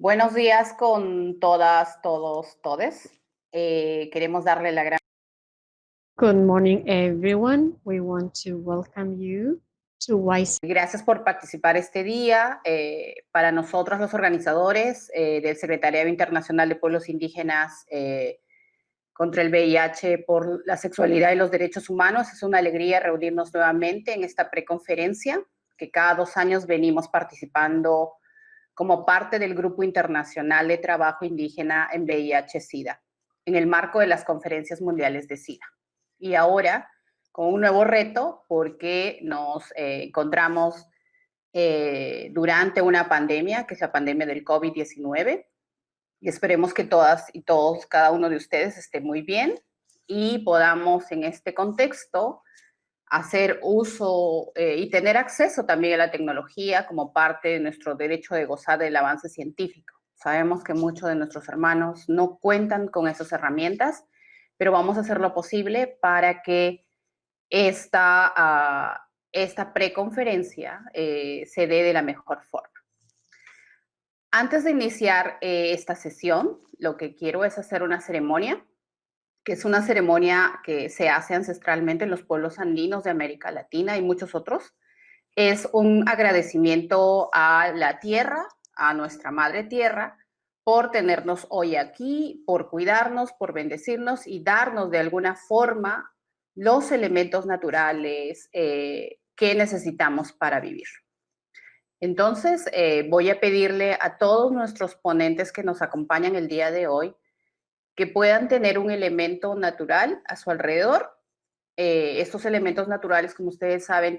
Buenos días con todas, todos, todes. Queremos darle la gran... Good morning, everyone. We want to welcome you to WISE. Gracias por participar este día. Para nosotros, los organizadores del Secretariado Internacional de Pueblos Indígenas contra el VIH por la sexualidad y los derechos humanos, es una alegría reunirnos nuevamente en esta preconferencia que cada 2 años venimos participando como parte del Grupo Internacional de Trabajo Indígena en VIH-Sida, en el marco de las conferencias mundiales de SIDA. Y ahora, con un nuevo reto, porque nos encontramos durante una pandemia, que es la pandemia del COVID-19, y esperemos que todas y todos, cada uno de ustedes esté muy bien y podamos en este contexto hacer uso y tener acceso también a la tecnología como parte de nuestro derecho de gozar del avance científico. Sabemos que muchos de nuestros hermanos no cuentan con esas herramientas, pero vamos a hacer lo posible para que esta preconferencia se dé de la mejor forma. Antes de iniciar esta sesión, lo que quiero es hacer una ceremonia, que es una ceremonia que se hace ancestralmente en los pueblos andinos de América Latina y muchos otros. Es un agradecimiento a la tierra, a nuestra madre tierra, por tenernos hoy aquí, por cuidarnos, por bendecirnos y darnos de alguna forma los elementos naturales que necesitamos para vivir. Entonces, voy a pedirle a todos nuestros ponentes que nos acompañan el día de hoy que puedan tener un elemento natural a su alrededor. Estos elementos naturales, como ustedes saben,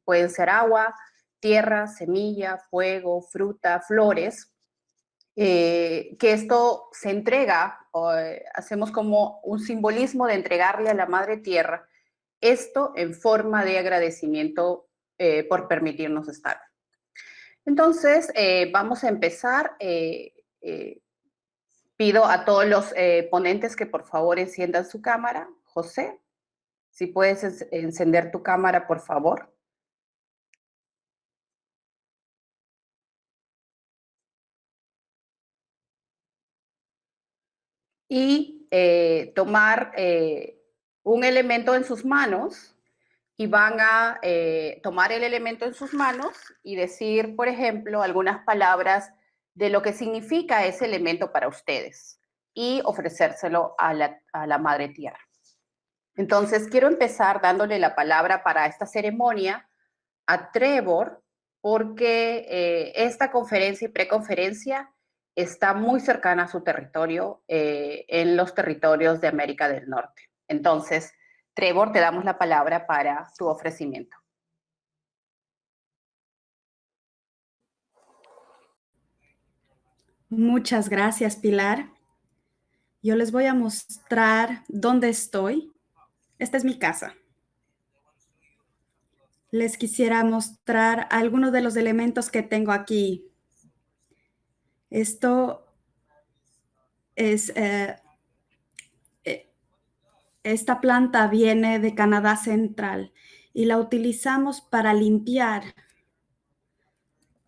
pueden ser agua, tierra, semilla, fuego, fruta, flores, que esto se entrega, hacemos como un simbolismo de entregarle a la Madre Tierra, esto en forma de agradecimiento por permitirnos estar. Entonces, vamos a empezar. Pido a todos los ponentes que por favor enciendan su cámara. José, si puedes encender tu cámara, por favor. Y tomar un elemento en sus manos y van a tomar el elemento en sus manos y decir, por ejemplo, algunas palabras de lo que significa ese elemento para ustedes y ofrecérselo a la Madre Tierra. Entonces, quiero empezar dándole la palabra para esta ceremonia a Trevor, porque esta conferencia y preconferencia está muy cercana a su territorio, en los territorios de América del Norte. Entonces, Trevor, te damos la palabra para tu ofrecimiento. Muchas gracias, Pilar. Yo les voy a mostrar dónde estoy. Esta es mi casa. Les quisiera mostrar algunos de los elementos que tengo aquí. Esto es... esta planta viene de Canadá Central y la utilizamos para limpiar.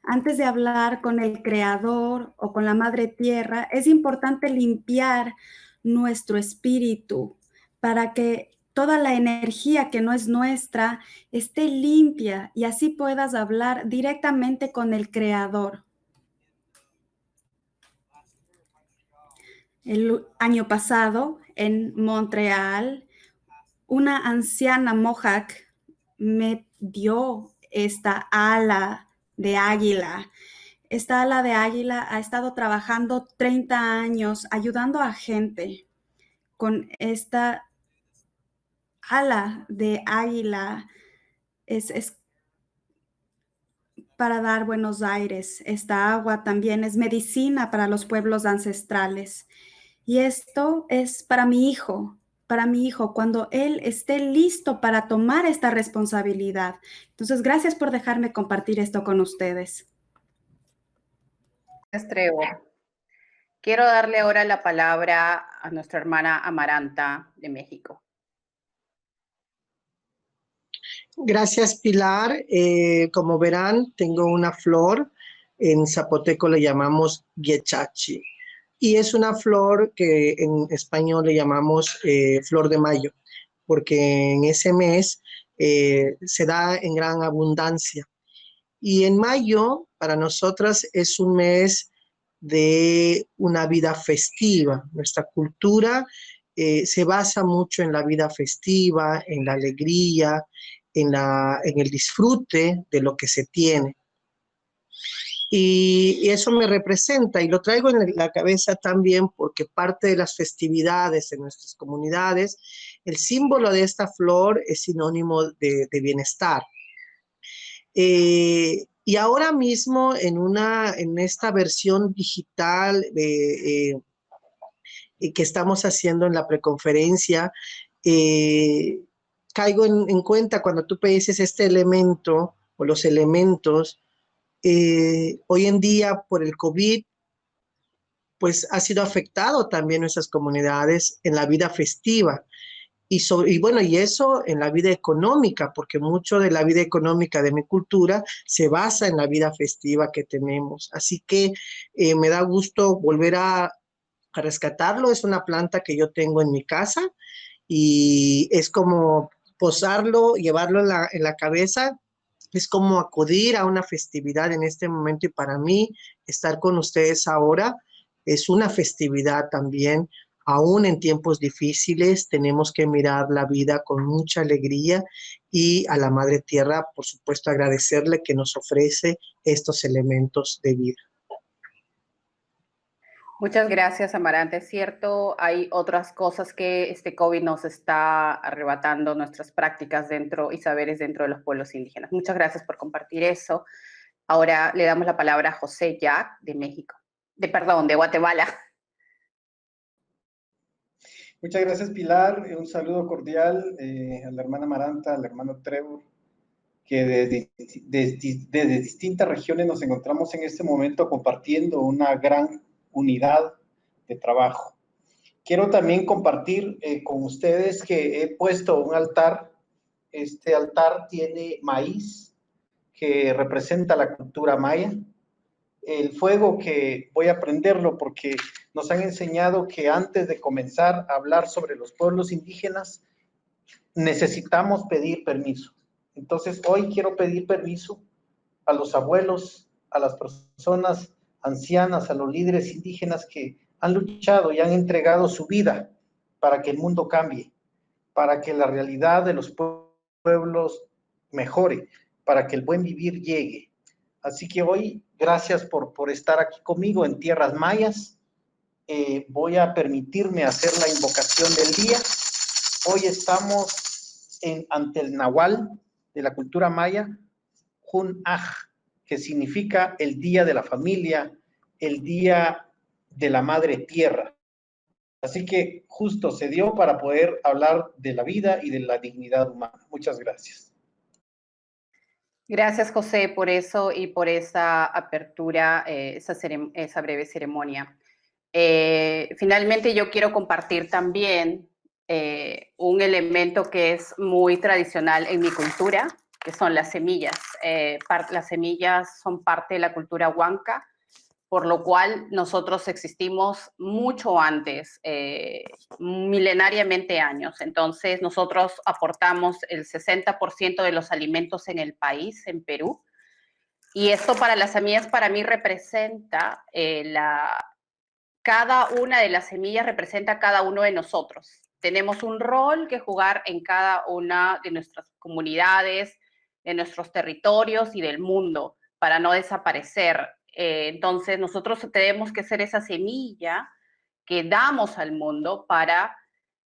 Antes de hablar con el Creador o con la Madre Tierra, es importante limpiar nuestro espíritu para que toda la energía que no es nuestra esté limpia y así puedas hablar directamente con el Creador. El año pasado, en Montreal, una anciana Mohawk me dio esta ala de águila. Esta ala de águila ha estado trabajando 30 años ayudando a gente con esta ala de águila. Es para dar buenos aires. Esta agua también es medicina para los pueblos ancestrales. Y esto es para mi hijo, cuando él esté listo para tomar esta responsabilidad. Entonces, gracias por dejarme compartir esto con ustedes. Gracias, Trevor. Quiero darle ahora la palabra a nuestra hermana Amaranta de México. Gracias, Pilar. Como verán, tengo una flor en zapoteco le llamamos guechachi. Y es una flor que en español le llamamos flor de mayo, porque en ese mes se da en gran abundancia. Y en mayo, para nosotras, es un mes de una vida festiva. Nuestra cultura se basa mucho en la vida festiva, en la alegría, en el disfrute de lo que se tiene. Y eso me representa y lo traigo en la cabeza también porque parte de las festividades en nuestras comunidades, el símbolo de esta flor es sinónimo de bienestar. Y ahora mismo en esta versión digital que estamos haciendo en la preconferencia, caigo en cuenta cuando tú dices este elemento o los elementos, hoy en día por el COVID, pues ha sido afectado también nuestras comunidades en la vida festiva. Y eso en la vida económica, porque mucho de la vida económica de mi cultura se basa en la vida festiva que tenemos. Así que me da gusto volver a rescatarlo. Es una planta que yo tengo en mi casa y es como posarlo, llevarlo en la cabeza. Es como acudir a una festividad en este momento y para mí estar con ustedes ahora es una festividad también. Aún en tiempos difíciles tenemos que mirar la vida con mucha alegría y a la Madre Tierra, por supuesto, agradecerle que nos ofrece estos elementos de vida. Muchas gracias, Amaranta. Es cierto, hay otras cosas que este COVID nos está arrebatando, nuestras prácticas dentro y saberes dentro de los pueblos indígenas. Muchas gracias por compartir eso. Ahora le damos la palabra a José Jack de México, de Guatemala. Muchas gracias, Pilar. Un saludo cordial a la hermana Amaranta, al hermano Trevor, que desde distintas regiones nos encontramos en este momento compartiendo una gran unidad de trabajo. Quiero también compartir con ustedes que he puesto un altar. Este altar tiene maíz, que representa la cultura maya. El fuego que voy a prenderlo porque nos han enseñado que antes de comenzar a hablar sobre los pueblos indígenas, necesitamos pedir permiso. Entonces, hoy quiero pedir permiso a los abuelos, a las personas ancianas, a los líderes indígenas que han luchado y han entregado su vida para que el mundo cambie, para que la realidad de los pueblos mejore, para que el buen vivir llegue. Así que hoy, gracias por estar aquí conmigo en tierras mayas. Voy a permitirme hacer la invocación del día. Hoy estamos ante el Nahual de la cultura maya, Hun-Aj, que significa el día de la familia, el día de la madre tierra. Así que justo se dio para poder hablar de la vida y de la dignidad humana. Muchas gracias. Gracias, José, por eso y por esa apertura, esa breve ceremonia. Finalmente, yo quiero compartir también un elemento que es muy tradicional en mi cultura, que son las semillas. Las semillas son parte de la cultura huanca, por lo cual nosotros existimos mucho antes, milenariamente años. Entonces, nosotros aportamos el 60% de los alimentos en el país, en Perú. Y esto para las semillas, para mí, representa cada una de las semillas representa a cada uno de nosotros. Tenemos un rol que jugar en cada una de nuestras comunidades, de nuestros territorios y del mundo para no desaparecer. Entonces, nosotros tenemos que ser esa semilla que damos al mundo para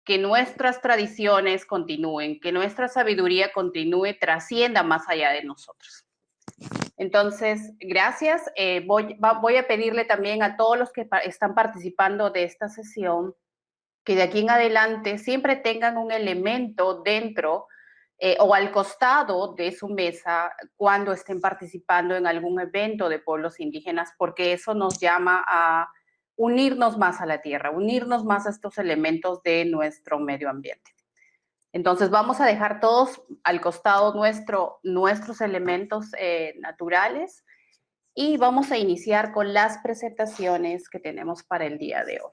que nuestras tradiciones continúen, que nuestra sabiduría continúe, trascienda más allá de nosotros. Entonces, gracias. Voy a pedirle también a todos los que están participando de esta sesión que de aquí en adelante siempre tengan un elemento dentro o al costado de su mesa cuando estén participando en algún evento de pueblos indígenas, porque eso nos llama a unirnos más a la tierra, unirnos más a estos elementos de nuestro medio ambiente. Entonces vamos a dejar todos al costado nuestros elementos naturales Y vamos a iniciar con las presentaciones que tenemos para el día de hoy.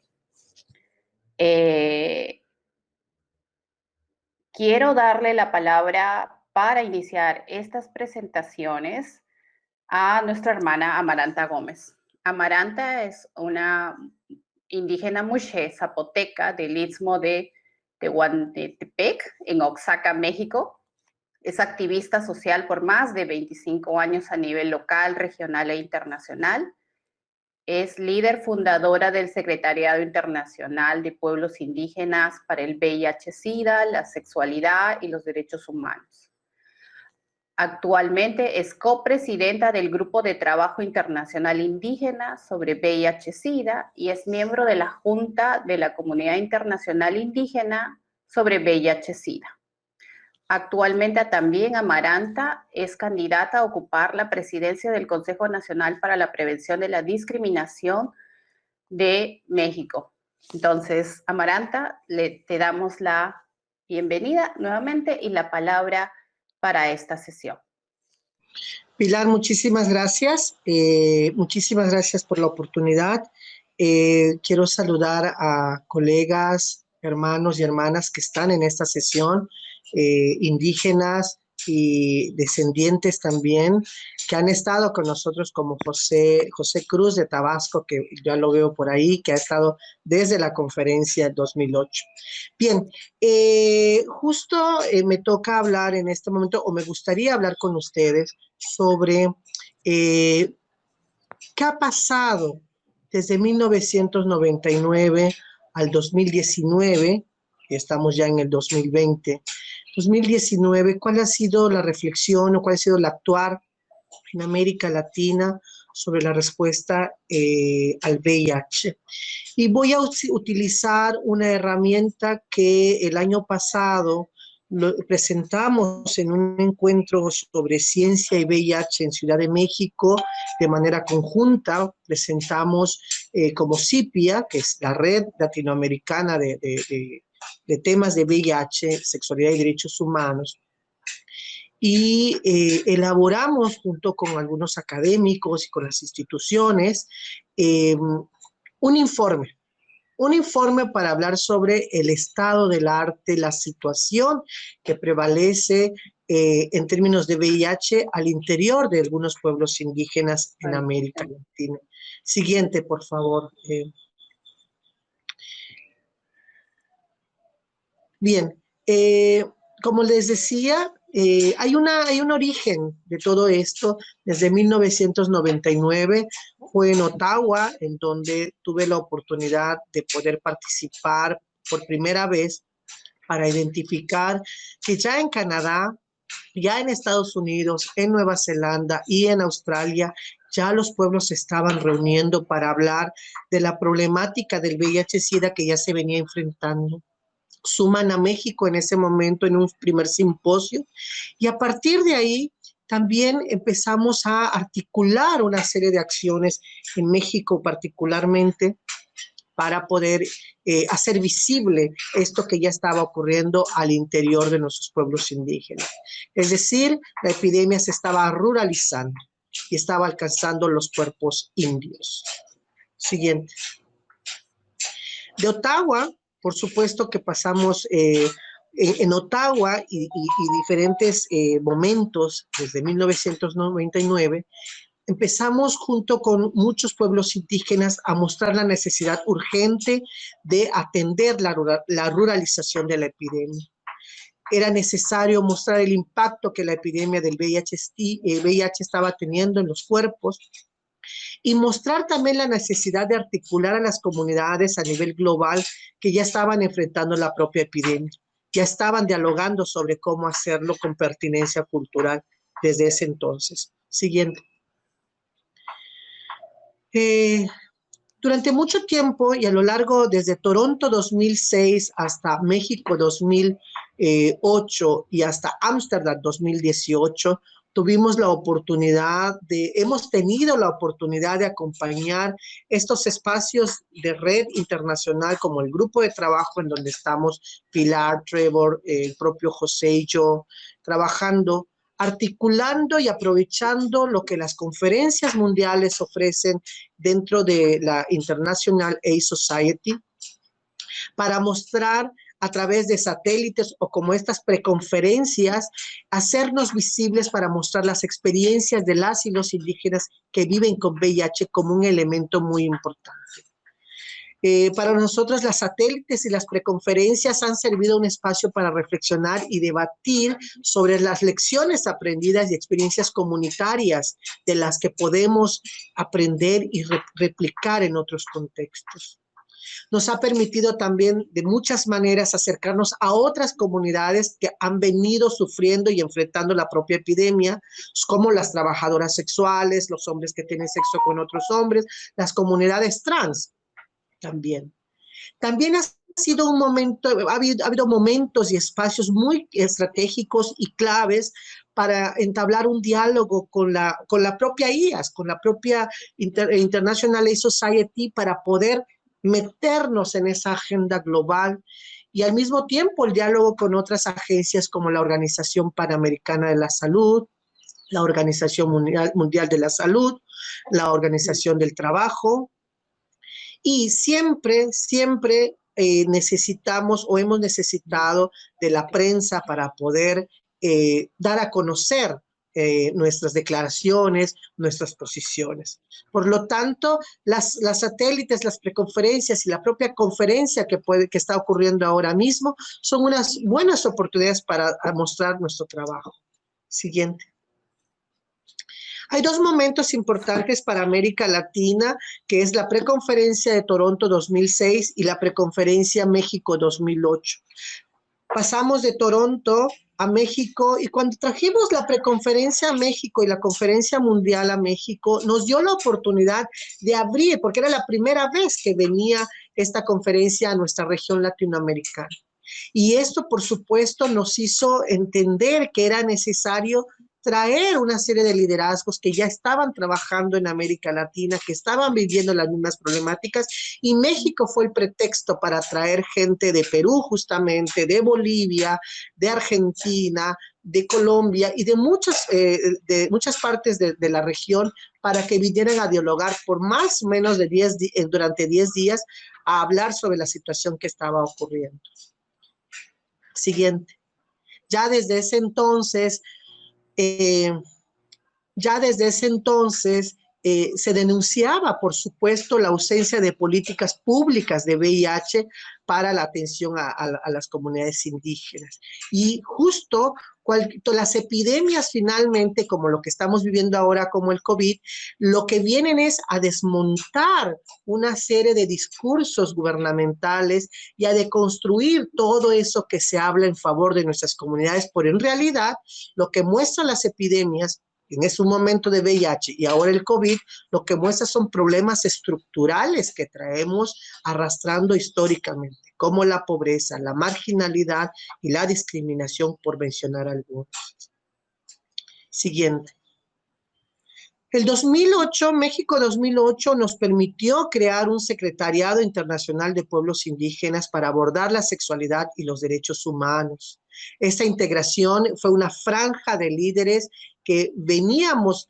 Quiero darle la palabra para iniciar estas presentaciones a nuestra hermana Amaranta Gómez. Amaranta es una indígena muxe zapoteca del Istmo de Tehuantepec, en Oaxaca, México. Es activista social por más de 25 años a nivel local, regional e internacional. Es líder fundadora del Secretariado Internacional de Pueblos Indígenas para el VIH-Sida, la sexualidad y los derechos humanos. Actualmente es copresidenta del Grupo de Trabajo Internacional Indígena sobre VIH-Sida y es miembro de la Junta de la Comunidad Internacional Indígena sobre VIH-Sida. Actualmente también Amaranta es candidata a ocupar la presidencia del Consejo Nacional para la Prevención de la Discriminación de México. Entonces, Amaranta, te damos la bienvenida nuevamente y la palabra para esta sesión. Pilar, muchísimas gracias. Muchísimas gracias por la oportunidad. Quiero saludar a colegas, hermanos y hermanas que están en esta sesión, indígenas y descendientes también, que han estado con nosotros, como José Cruz de Tabasco, que ya lo veo por ahí, que ha estado desde la conferencia 2008. Bien, justo me toca hablar en este momento, o me gustaría hablar con ustedes sobre qué ha pasado desde 1999 al 2019, y estamos ya en el 2020. 2019, ¿cuál ha sido la reflexión o cuál ha sido el actuar en América Latina sobre la respuesta al VIH? Y voy a utilizar una herramienta que el año pasado presentamos en un encuentro sobre ciencia y VIH en Ciudad de México de manera conjunta. Presentamos como CIPIA, que es la Red Latinoamericana de temas de VIH, sexualidad y derechos humanos, y elaboramos junto con algunos académicos y con las instituciones un informe para hablar sobre el estado del arte, la situación que prevalece en términos de VIH al interior de algunos pueblos indígenas en América Latina. Siguiente, por favor. Bien, como les decía, hay un origen de todo esto. Desde 1999 fue en Ottawa, en donde tuve la oportunidad de poder participar por primera vez para identificar que ya en Canadá, ya en Estados Unidos, en Nueva Zelanda y en Australia, ya los pueblos se estaban reuniendo para hablar de la problemática del VIH-Sida que ya se venía enfrentando. Suman a México en ese momento en un primer simposio, y a partir de ahí también empezamos a articular una serie de acciones en México particularmente para poder hacer visible esto que ya estaba ocurriendo al interior de nuestros pueblos indígenas. Es decir, la epidemia se estaba ruralizando y estaba alcanzando los cuerpos indios. Siguiente. De Ottawa, por supuesto que pasamos en Ottawa y diferentes momentos desde 1999, empezamos junto con muchos pueblos indígenas a mostrar la necesidad urgente de atender la ruralización de la epidemia. Era necesario mostrar el impacto que la epidemia del VIH estaba teniendo en los cuerpos, y mostrar también la necesidad de articular a las comunidades a nivel global que ya estaban enfrentando la propia epidemia, ya estaban dialogando sobre cómo hacerlo con pertinencia cultural desde ese entonces. Siguiente. Durante mucho tiempo y a lo largo desde Toronto 2006 hasta México 2008 y hasta Ámsterdam 2018, hemos tenido la oportunidad de acompañar estos espacios de red internacional como el grupo de trabajo en donde estamos Pilar, Trevor, el propio José y yo, trabajando articulando y aprovechando lo que las conferencias mundiales ofrecen dentro de la International AIDS Society para mostrar a través de satélites o como estas preconferencias, hacernos visibles para mostrar las experiencias de las y los indígenas que viven con VIH como un elemento muy importante. Para nosotros las satélites y las preconferencias han servido un espacio para reflexionar y debatir sobre las lecciones aprendidas y experiencias comunitarias de las que podemos aprender y replicar en otros contextos. Nos ha permitido también de muchas maneras acercarnos a otras comunidades que han venido sufriendo y enfrentando la propia epidemia, como las trabajadoras sexuales, los hombres que tienen sexo con otros hombres, las comunidades trans también. También ha sido un momento, ha habido momentos y espacios muy estratégicos y claves para entablar un diálogo con la propia IAS, con la propia International AIDS Society, para poder meternos en esa agenda global y al mismo tiempo el diálogo con otras agencias como la Organización Panamericana de la Salud, la Organización Mundial de la Salud, la Organización del Trabajo, y siempre necesitamos o hemos necesitado de la prensa para poder dar a conocer nuestras declaraciones, nuestras posiciones. Por lo tanto, las satélites, las preconferencias y la propia conferencia que está ocurriendo ahora mismo son unas buenas oportunidades para mostrar nuestro trabajo. Siguiente. Hay dos momentos importantes para América Latina, que es la preconferencia de Toronto 2006 y la preconferencia México 2008. Pasamos de Toronto a México y cuando trajimos la preconferencia a México y la conferencia mundial a México, nos dio la oportunidad de abrir, porque era la primera vez que venía esta conferencia a nuestra región latinoamericana. Y esto, por supuesto, nos hizo entender que era necesario traer una serie de liderazgos que ya estaban trabajando en América Latina, que estaban viviendo las mismas problemáticas, y México fue el pretexto para traer gente de Perú justamente, de Bolivia, de Argentina, de Colombia y de muchas partes de la región para que vinieran a dialogar por más o menos durante 10 días a hablar sobre la situación que estaba ocurriendo. Siguiente. Ya desde ese entonces se denunciaba, por supuesto, la ausencia de políticas públicas de VIH para la atención a las comunidades indígenas. Y justo las epidemias finalmente, como lo que estamos viviendo ahora como el COVID, lo que vienen es a desmontar una serie de discursos gubernamentales y a deconstruir todo eso que se habla en favor de nuestras comunidades, pero en realidad lo que muestran las epidemias en ese momento de VIH y ahora el COVID, lo que muestra son problemas estructurales que traemos arrastrando históricamente, como la pobreza, la marginalidad y la discriminación, por mencionar algunos. Siguiente. El 2008, México 2008, nos permitió crear un Secretariado Internacional de Pueblos Indígenas para abordar la sexualidad y los derechos humanos. Esta integración fue una franja de líderes que venimos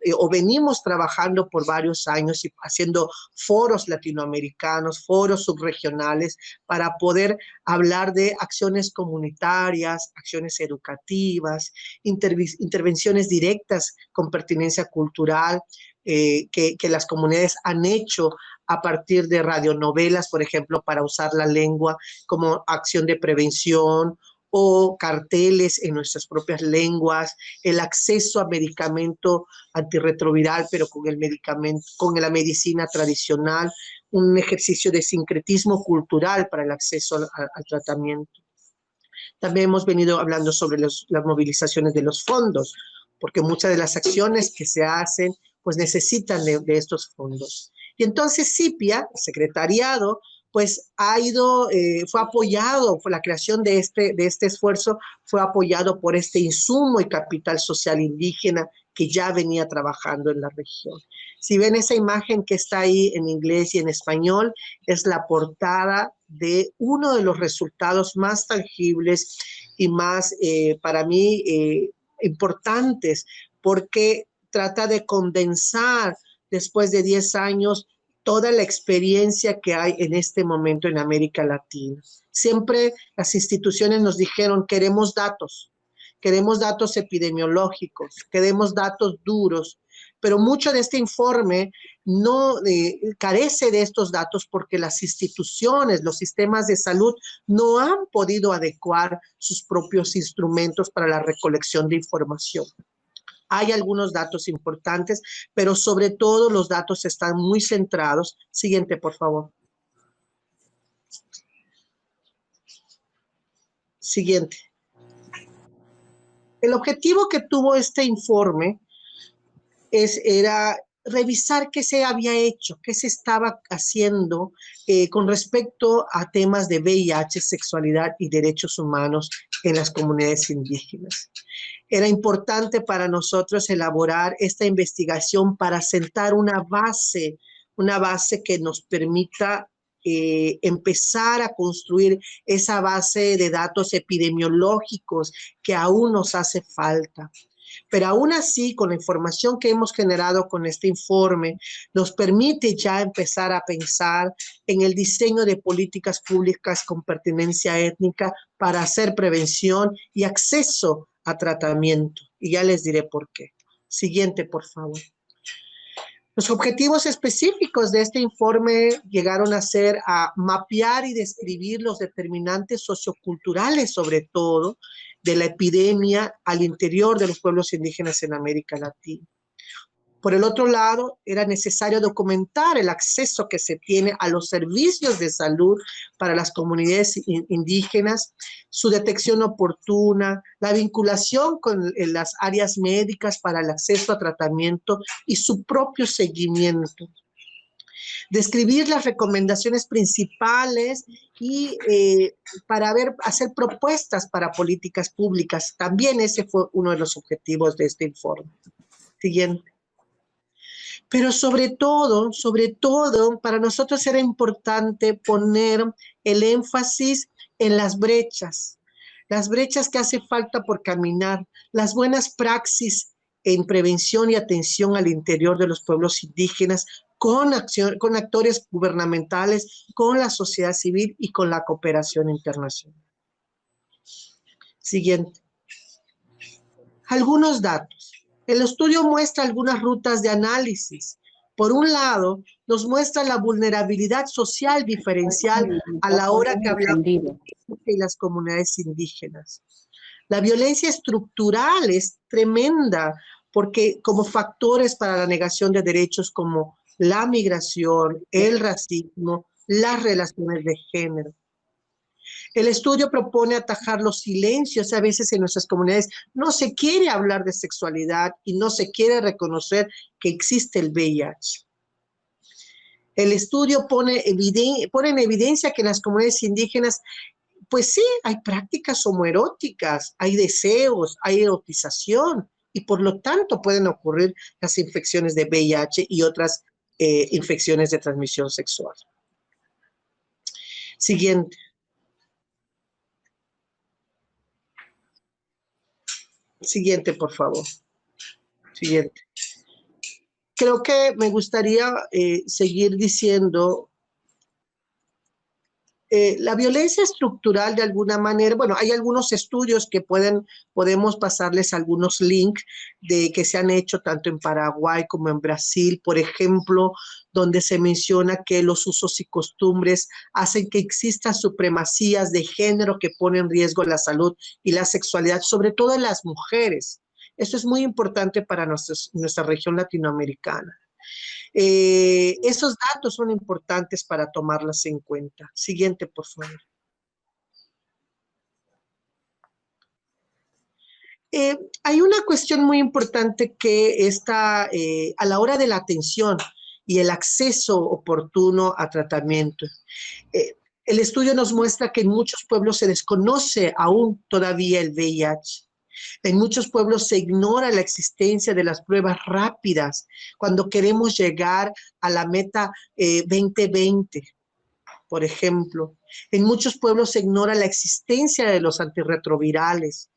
trabajando por varios años y haciendo foros latinoamericanos, foros subregionales, para poder hablar de acciones comunitarias, acciones educativas, intervenciones directas con pertinencia cultural, que las comunidades han hecho a partir de radionovelas, por ejemplo, para usar la lengua como acción de prevención, o carteles en nuestras propias lenguas, el acceso a medicamento antirretroviral, pero con la medicina tradicional, un ejercicio de sincretismo cultural para el acceso al tratamiento. También hemos venido hablando sobre las movilizaciones de los fondos, porque muchas de las acciones que se hacen pues necesitan de estos fondos. Y entonces CIPIA, secretariado, pues fue apoyado, la creación de este esfuerzo fue apoyado por este insumo y capital social indígena que ya venía trabajando en la región. Si ven esa imagen que está ahí en inglés y en español, es la portada de uno de los resultados más tangibles y más, para mí, importantes porque trata de condensar después de 10 años toda la experiencia que hay en este momento en América Latina. Siempre las instituciones nos dijeron, queremos datos epidemiológicos, queremos datos duros, pero mucho de este informe no carece de estos datos porque las instituciones, los sistemas de salud no han podido adecuar sus propios instrumentos para la recolección de información. Hay algunos datos importantes, pero sobre todo los datos están muy centrados. Siguiente, por favor. Siguiente. El objetivo que tuvo este informe era revisar qué se había hecho, qué se estaba haciendo con respecto a temas de VIH, sexualidad y derechos humanos en las comunidades indígenas. Era importante para nosotros elaborar esta investigación para sentar una base que nos permita empezar a construir esa base de datos epidemiológicos que aún nos hace falta. Pero aún así, con la información que hemos generado con este informe, nos permite ya empezar a pensar en el diseño de políticas públicas con pertinencia étnica para hacer prevención y acceso a tratamiento. Y ya les diré por qué. Siguiente, por favor. Los objetivos específicos de este informe llegaron a ser a mapear y describir los determinantes socioculturales, sobre todo, de la epidemia al interior de los pueblos indígenas en América Latina. Por el otro lado, era necesario documentar el acceso que se tiene a los servicios de salud para las comunidades indígenas, su detección oportuna, la vinculación con las áreas médicas para el acceso a tratamiento y su propio seguimiento. Describir las recomendaciones principales y para hacer propuestas para políticas públicas. También ese fue uno de los objetivos de este informe. Siguiente. Pero sobre todo, para nosotros era importante poner el énfasis en las brechas que hace falta por caminar, las buenas praxis en prevención y atención al interior de los pueblos indígenas, con actores gubernamentales, con la sociedad civil y con la cooperación internacional. Siguiente. Algunos datos. El estudio muestra algunas rutas de análisis. Por un lado, nos muestra la vulnerabilidad social diferencial a la hora que hablamos de las comunidades indígenas. La violencia estructural es tremenda porque como factores para la negación de derechos como la migración, el racismo, las relaciones de género. El estudio propone atajar los silencios. A veces en nuestras comunidades no se quiere hablar de sexualidad y no se quiere reconocer que existe el VIH. El estudio pone en evidencia que en las comunidades indígenas, pues sí, hay prácticas homoeróticas, hay deseos, hay erotización y por lo tanto pueden ocurrir las infecciones de VIH y otras infecciones de transmisión sexual. Siguiente. Siguiente, por favor. Siguiente. Creo que me gustaría seguir diciendo la violencia estructural de alguna manera. Bueno, hay algunos estudios que podemos pasarles algunos links que se han hecho tanto en Paraguay como en Brasil, por ejemplo, donde se menciona que los usos y costumbres hacen que existan supremacías de género que ponen en riesgo la salud y la sexualidad, sobre todo en las mujeres. Esto es muy importante para nuestra región latinoamericana. Esos datos son importantes para tomarlos en cuenta. Siguiente, por favor. Hay una cuestión muy importante que está a la hora de la atención y el acceso oportuno a tratamiento. El estudio nos muestra que en muchos pueblos se desconoce aún todavía el VIH. En muchos pueblos se ignora la existencia de las pruebas rápidas cuando queremos llegar a la meta 2020, por ejemplo. En muchos pueblos se ignora la existencia de los antirretrovirales.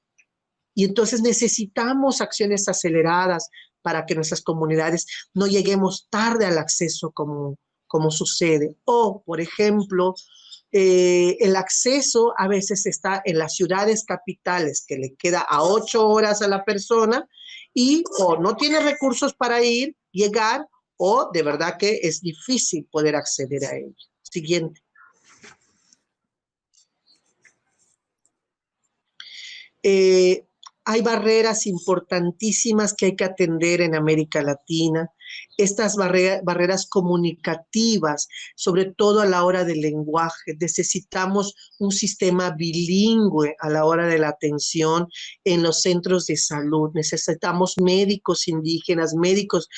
Y entonces necesitamos acciones aceleradas para que nuestras comunidades no lleguemos tarde al acceso como sucede. O, por ejemplo, el acceso a veces está en las ciudades capitales, que le queda a 8 horas a la persona y o no tiene recursos para llegar, o de verdad que es difícil poder acceder a ello. Siguiente. Hay barreras importantísimas que hay que atender en América Latina. Estas barreras comunicativas, sobre todo a la hora del lenguaje. Necesitamos un sistema bilingüe a la hora de la atención en los centros de salud. Necesitamos médicos indígenas, médicos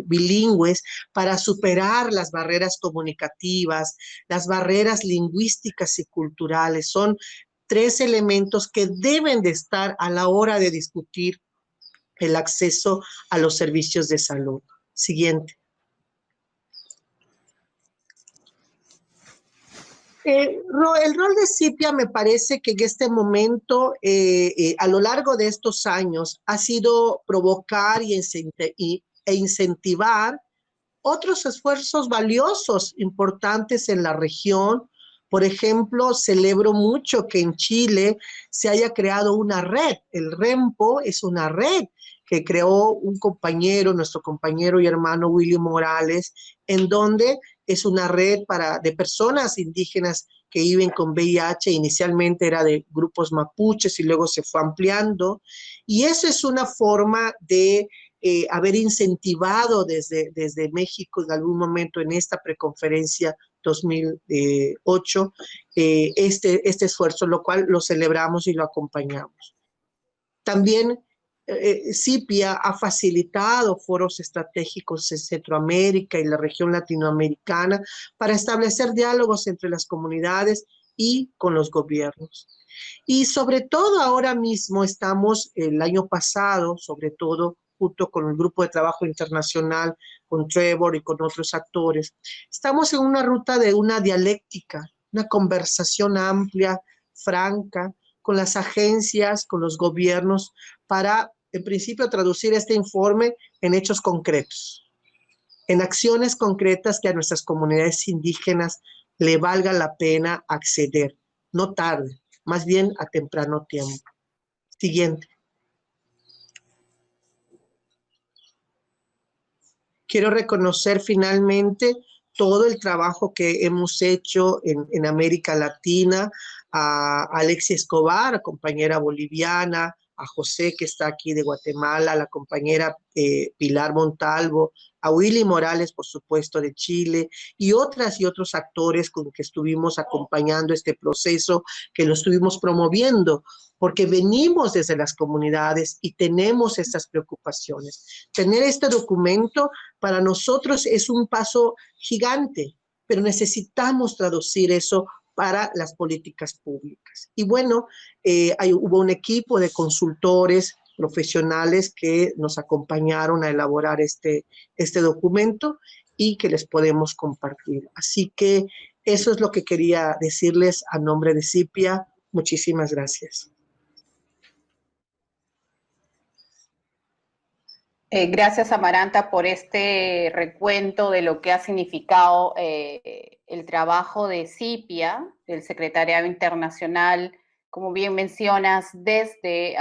bilingües para superar las barreras comunicativas, las barreras lingüísticas y culturales. Son 3 elementos que deben de estar a la hora de discutir el acceso a los servicios de salud. Siguiente. El rol de CIPIA me parece que en este momento, a lo largo de estos años, ha sido provocar e incentivar otros esfuerzos valiosos, importantes en la región. Por ejemplo, celebro mucho que en Chile se haya creado una red. El REMPO es una red que creó un compañero, nuestro compañero y hermano Willy Morales, en donde es una red de personas indígenas que viven con VIH. Inicialmente era de grupos mapuches y luego se fue ampliando. Y eso es una forma de haber incentivado desde México en algún momento en esta preconferencia 2008 este esfuerzo, lo cual lo celebramos y lo acompañamos. También CIPIA ha facilitado foros estratégicos en Centroamérica y la región latinoamericana para establecer diálogos entre las comunidades y con los gobiernos. Y sobre todo ahora mismo estamos, el año pasado, sobre todo junto con el grupo de trabajo internacional, con Trevor y con otros actores, estamos en una ruta de una dialéctica, una conversación amplia, franca, con las agencias, con los gobiernos, para, en principio, traducir este informe en hechos concretos, en acciones concretas que a nuestras comunidades indígenas le valga la pena acceder, no tarde, más bien a temprano tiempo. Siguiente. Quiero reconocer finalmente todo el trabajo que hemos hecho en América Latina, a Alexia Escobar, compañera boliviana, a José, que está aquí de Guatemala, a la compañera Pilar Montalvo, a Willy Morales, por supuesto, de Chile, y otras y otros actores con que estuvimos acompañando este proceso, que lo estuvimos promoviendo, porque venimos desde las comunidades y tenemos estas preocupaciones. Tener este documento para nosotros es un paso gigante, pero necesitamos traducir eso para las políticas públicas. Y bueno, hubo un equipo de consultores profesionales que nos acompañaron a elaborar este documento y que les podemos compartir. Así que eso es lo que quería decirles a nombre de CIPIA. Muchísimas gracias. Gracias, Amaranta, por este recuento de lo que ha significado el trabajo de CIPIA, del Secretariado Internacional, como bien mencionas, desde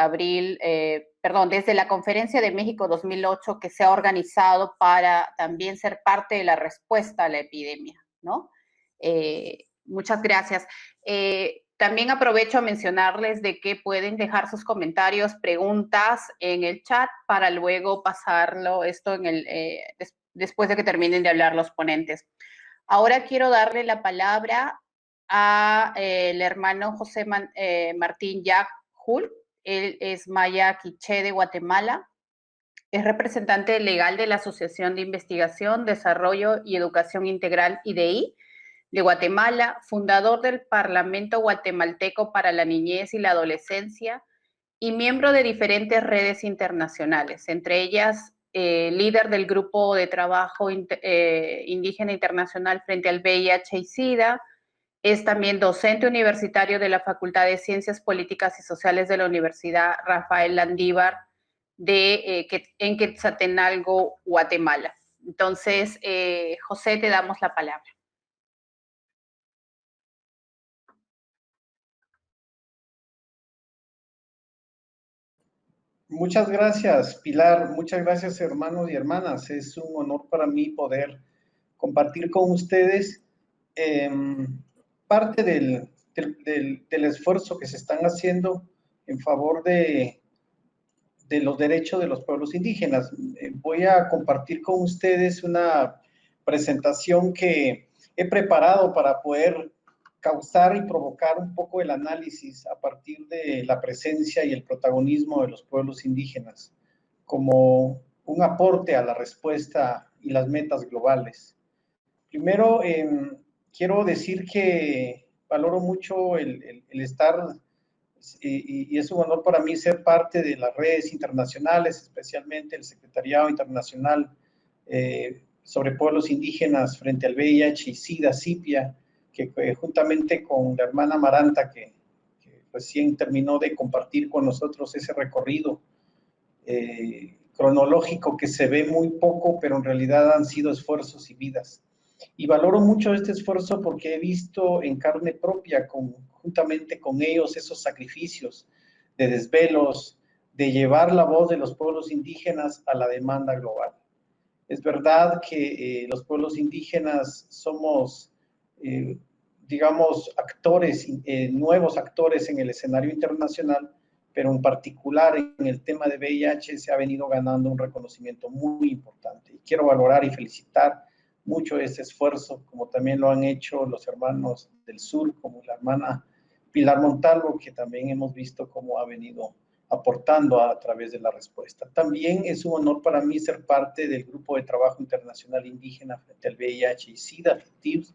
desde la Conferencia de México 2008, que se ha organizado para también ser parte de la respuesta a la epidemia, ¿no? Muchas gracias. También aprovecho a mencionarles de que pueden dejar sus comentarios, preguntas en el chat para luego pasarlo después de que terminen de hablar los ponentes. Ahora quiero darle la palabra a el hermano José Martín Yajul. Él es maya quiché de Guatemala. Es representante legal de la Asociación de Investigación, Desarrollo y Educación Integral, IDI, de Guatemala, fundador del Parlamento Guatemalteco para la Niñez y la Adolescencia y miembro de diferentes redes internacionales, entre ellas líder del Grupo de Trabajo Indígena Internacional frente al VIH y SIDA, Es también docente universitario de la Facultad de Ciencias Políticas y Sociales de la Universidad Rafael Landívar en Quetzaltenango, Guatemala. Entonces, José, te damos la palabra. Muchas gracias, Pilar. Muchas gracias, hermanos y hermanas. Es un honor para mí poder compartir con ustedes parte del esfuerzo que se están haciendo en favor de los derechos de los pueblos indígenas. Voy a compartir con ustedes una presentación que he preparado para poder causar y provocar un poco el análisis a partir de la presencia y el protagonismo de los pueblos indígenas como un aporte a la respuesta y las metas globales. Primero, quiero decir que valoro mucho el estar, y es un honor para mí ser parte de las redes internacionales, especialmente el Secretariado Internacional sobre Pueblos Indígenas frente al VIH y SIDA, CIPIA, que juntamente con la hermana Maranta, que recién terminó de compartir con nosotros ese recorrido cronológico que se ve muy poco, pero en realidad han sido esfuerzos y vidas. Y valoro mucho este esfuerzo porque he visto en carne propia, juntamente con ellos, esos sacrificios de desvelos, de llevar la voz de los pueblos indígenas a la demanda global. Es verdad que los pueblos indígenas somos, digamos, actores, nuevos actores en el escenario internacional, pero en particular en el tema de VIH se ha venido ganando un reconocimiento muy importante. Y quiero valorar y felicitar mucho ese esfuerzo, como también lo han hecho los hermanos del sur, como la hermana Pilar Montalvo, que también hemos visto cómo ha venido aportando a través de la respuesta. También es un honor para mí ser parte del Grupo de Trabajo Internacional Indígena frente al VIH y SIDA, FITIVS,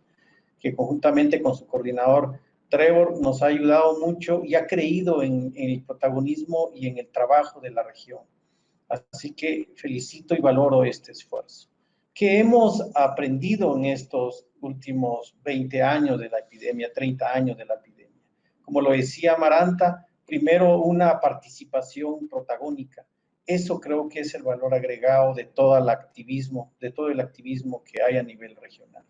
que conjuntamente con su coordinador Trevor nos ha ayudado mucho y ha creído en el protagonismo y en el trabajo de la región. Así que felicito y valoro este esfuerzo. ¿Qué hemos aprendido en estos últimos 20 años de la epidemia, 30 años de la epidemia? Como lo decía Maranta, primero una participación protagónica. Eso creo que es el valor agregado de todo el activismo que hay a nivel regional.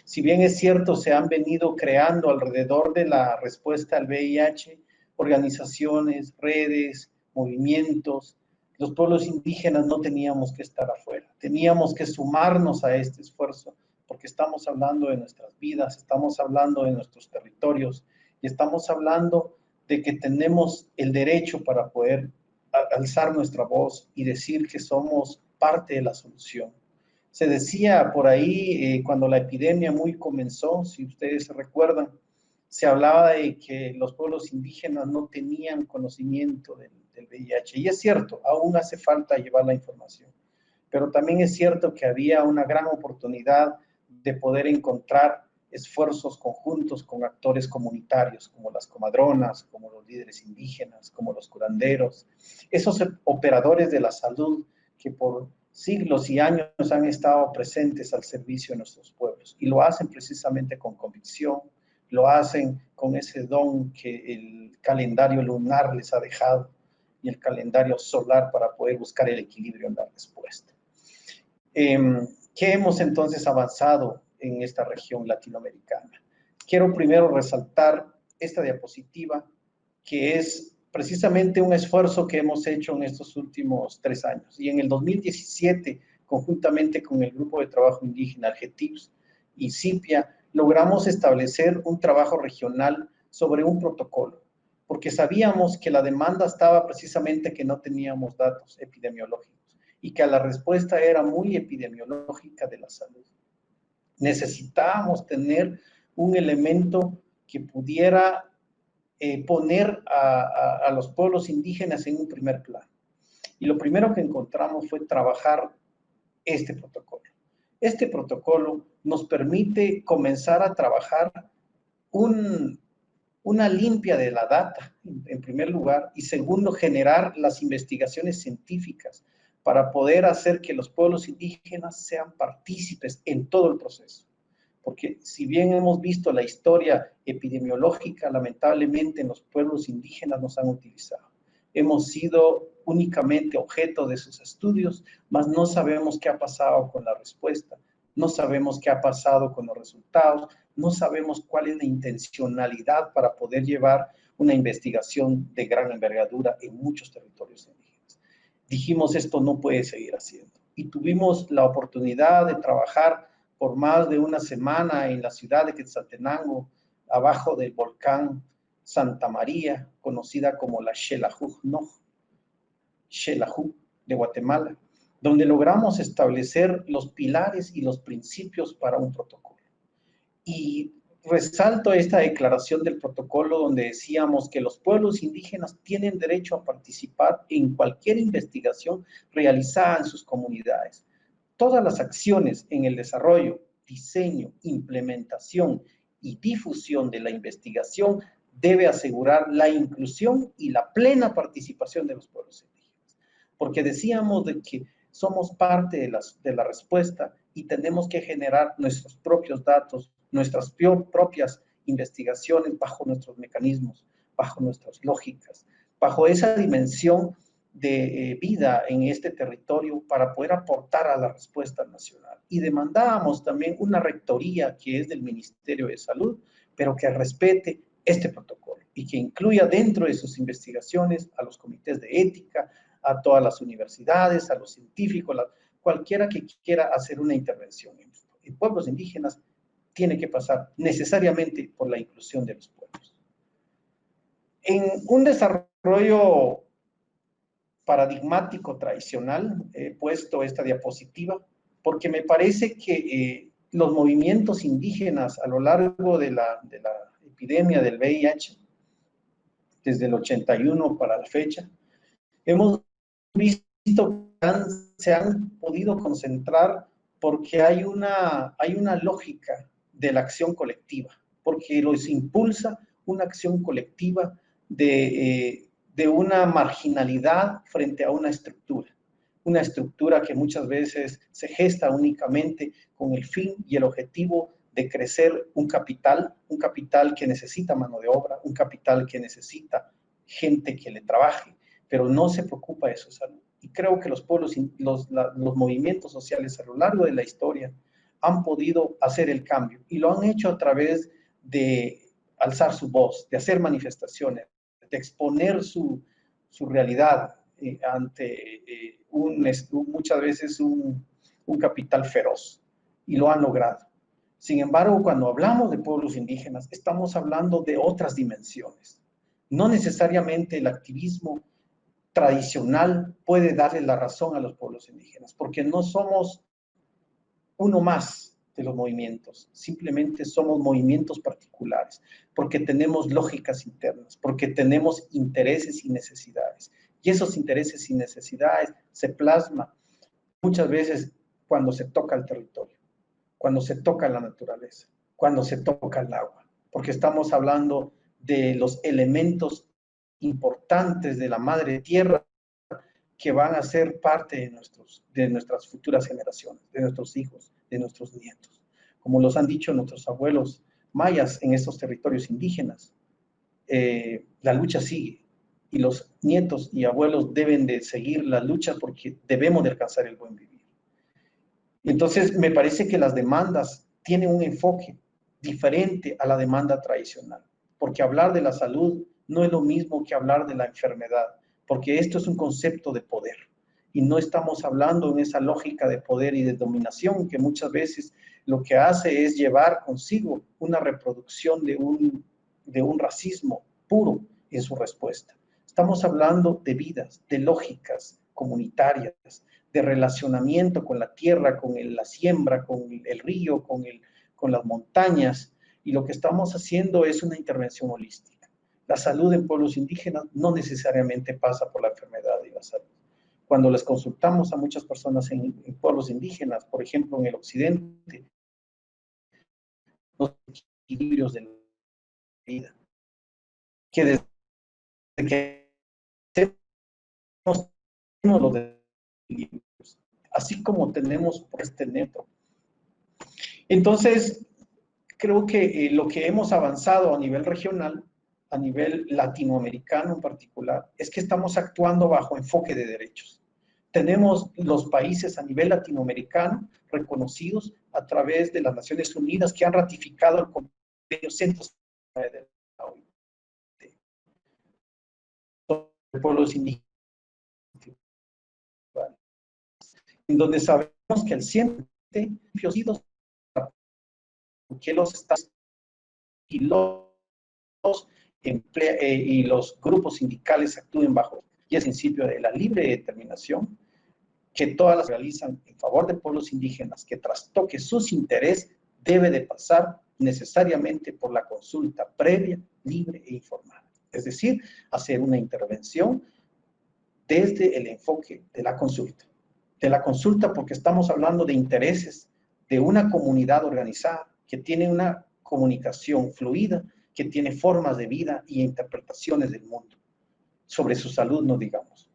Si bien es cierto, se han venido creando alrededor de la respuesta al VIH organizaciones, redes, movimientos. Los pueblos indígenas no teníamos que estar afuera, teníamos que sumarnos a este esfuerzo, porque estamos hablando de nuestras vidas, estamos hablando de nuestros territorios, y estamos hablando de que tenemos el derecho para poder alzar nuestra voz y decir que somos parte de la solución. Se decía por ahí, cuando la epidemia muy comenzó, si ustedes se recuerdan, se hablaba de que los pueblos indígenas no tenían conocimiento del VIH. Y es cierto, aún hace falta llevar la información. Pero también es cierto que había una gran oportunidad de poder encontrar esfuerzos conjuntos con actores comunitarios, como las comadronas, como los líderes indígenas, como los curanderos, esos operadores de la salud que por siglos y años han estado presentes al servicio de nuestros pueblos. Y lo hacen precisamente con convicción, lo hacen con ese don que el calendario lunar les ha dejado y el calendario solar para poder buscar el equilibrio en la respuesta. ¿Qué hemos entonces avanzado en esta región latinoamericana? Quiero primero resaltar esta diapositiva, que es precisamente un esfuerzo que hemos hecho en estos últimos 3 años. Y en el 2017, conjuntamente con el Grupo de Trabajo Indígena, GETIPS y CIPIA, logramos establecer un trabajo regional sobre un protocolo, porque sabíamos que la demanda estaba precisamente que no teníamos datos epidemiológicos y que la respuesta era muy epidemiológica de la salud. Necesitábamos tener un elemento que pudiera poner a los pueblos indígenas en un primer plano. Y lo primero que encontramos fue trabajar este protocolo. Este protocolo nos permite comenzar a trabajar una limpia de la data, en primer lugar, y segundo, generar las investigaciones científicas para poder hacer que los pueblos indígenas sean partícipes en todo el proceso. porque si bien hemos visto la historia epidemiológica, lamentablemente en los pueblos indígenas nos han utilizado. Hemos sido únicamente objeto de sus estudios, mas no sabemos qué ha pasado con la respuesta, no sabemos qué ha pasado con los resultados, no sabemos cuál es la intencionalidad para poder llevar una investigación de gran envergadura en muchos territorios indígenas. Dijimos, esto no puede seguir haciendo. Y tuvimos la oportunidad de trabajar por más de una semana en la ciudad de Quetzaltenango, abajo del volcán Santa María, conocida como la Xelajú de Guatemala, donde logramos establecer los pilares y los principios para un protocolo. Y resalto esta declaración del protocolo donde decíamos que los pueblos indígenas tienen derecho a participar en cualquier investigación realizada en sus comunidades. Todas las acciones en el desarrollo, diseño, implementación y difusión de la investigación debe asegurar la inclusión y la plena participación de los pueblos indígenas. Porque decíamos de que somos parte de la respuesta y tenemos que generar nuestros propios datos, nuestras propias investigaciones bajo nuestros mecanismos, bajo nuestras lógicas, bajo esa dimensión de vida en este territorio para poder aportar a la respuesta nacional. Y demandábamos también una rectoría que es del Ministerio de Salud, pero que respete este protocolo y que incluya dentro de sus investigaciones a los comités de ética, a todas las universidades, a los científicos, cualquiera que quiera hacer una intervención en pueblos indígenas tiene que pasar necesariamente por la inclusión de los pueblos. En un desarrollo paradigmático tradicional, he puesto esta diapositiva porque me parece que los movimientos indígenas a lo largo de la epidemia del VIH, desde el 81 para la fecha, hemos visto que se han podido concentrar porque hay una lógica de la acción colectiva, porque los impulsa una acción colectiva de una marginalidad frente a una estructura que muchas veces se gesta únicamente con el fin y el objetivo de crecer un capital que necesita mano de obra, un capital que necesita gente que le trabaje, pero no se preocupa de su salud. Y creo que los pueblos, los movimientos sociales a lo largo de la historia han podido hacer el cambio y lo han hecho a través de alzar su voz, de hacer manifestaciones, de exponer su realidad ante muchas veces un capital feroz, y lo han logrado. Sin embargo, cuando hablamos de pueblos indígenas, estamos hablando de otras dimensiones. No necesariamente el activismo tradicional puede darle la razón a los pueblos indígenas, porque no somos uno más de los movimientos, simplemente somos movimientos particulares, porque tenemos lógicas internas, porque tenemos intereses y necesidades. Y esos intereses y necesidades se plasman muchas veces cuando se toca el territorio, cuando se toca la naturaleza, cuando se toca el agua, porque estamos hablando de los elementos importantes de la madre tierra que van a ser parte de nuestras futuras generaciones, de nuestros hijos, de nuestros nietos. Como los han dicho nuestros abuelos mayas en estos territorios indígenas, la lucha sigue y los nietos y abuelos deben de seguir la lucha porque debemos de alcanzar el buen vivir. Entonces, me parece que las demandas tienen un enfoque diferente a la demanda tradicional, porque hablar de la salud no es lo mismo que hablar de la enfermedad, porque esto es un concepto de poder y no estamos hablando en esa lógica de poder y de dominación que muchas veces lo que hace es llevar consigo una reproducción de un racismo puro en su respuesta. Estamos hablando de vidas, de lógicas comunitarias, de relacionamiento con la tierra, con la siembra, con el río, con las montañas, y lo que estamos haciendo es una intervención holística. La salud en pueblos indígenas no necesariamente pasa por la enfermedad y la salud. Cuando les consultamos a muchas personas en pueblos indígenas, por ejemplo en el occidente, los equilibrios de la vida, que desde que tenemos los equilibrios, así como tenemos por este neto. Entonces, Creo que lo que hemos avanzado a nivel regional, a nivel latinoamericano en particular, es que estamos actuando bajo enfoque de derechos. Tenemos los países a nivel latinoamericano reconocidos a través de las Naciones Unidas que han ratificado el Convenio 169 de la OIT. De pueblos indígenas, en donde sabemos que el 100% que los estados y los grupos sindicales actúen bajo y el principio de la libre determinación, que todas las realizan en favor de pueblos indígenas, que trastoque sus intereses, debe de pasar necesariamente por la consulta previa, libre e informada. Es decir, hacer una intervención desde el enfoque de la consulta. De la consulta porque estamos hablando de intereses de una comunidad organizada que tiene una comunicación fluida, que tiene formas de vida y interpretaciones del mundo. Sobre su salud, no digamos.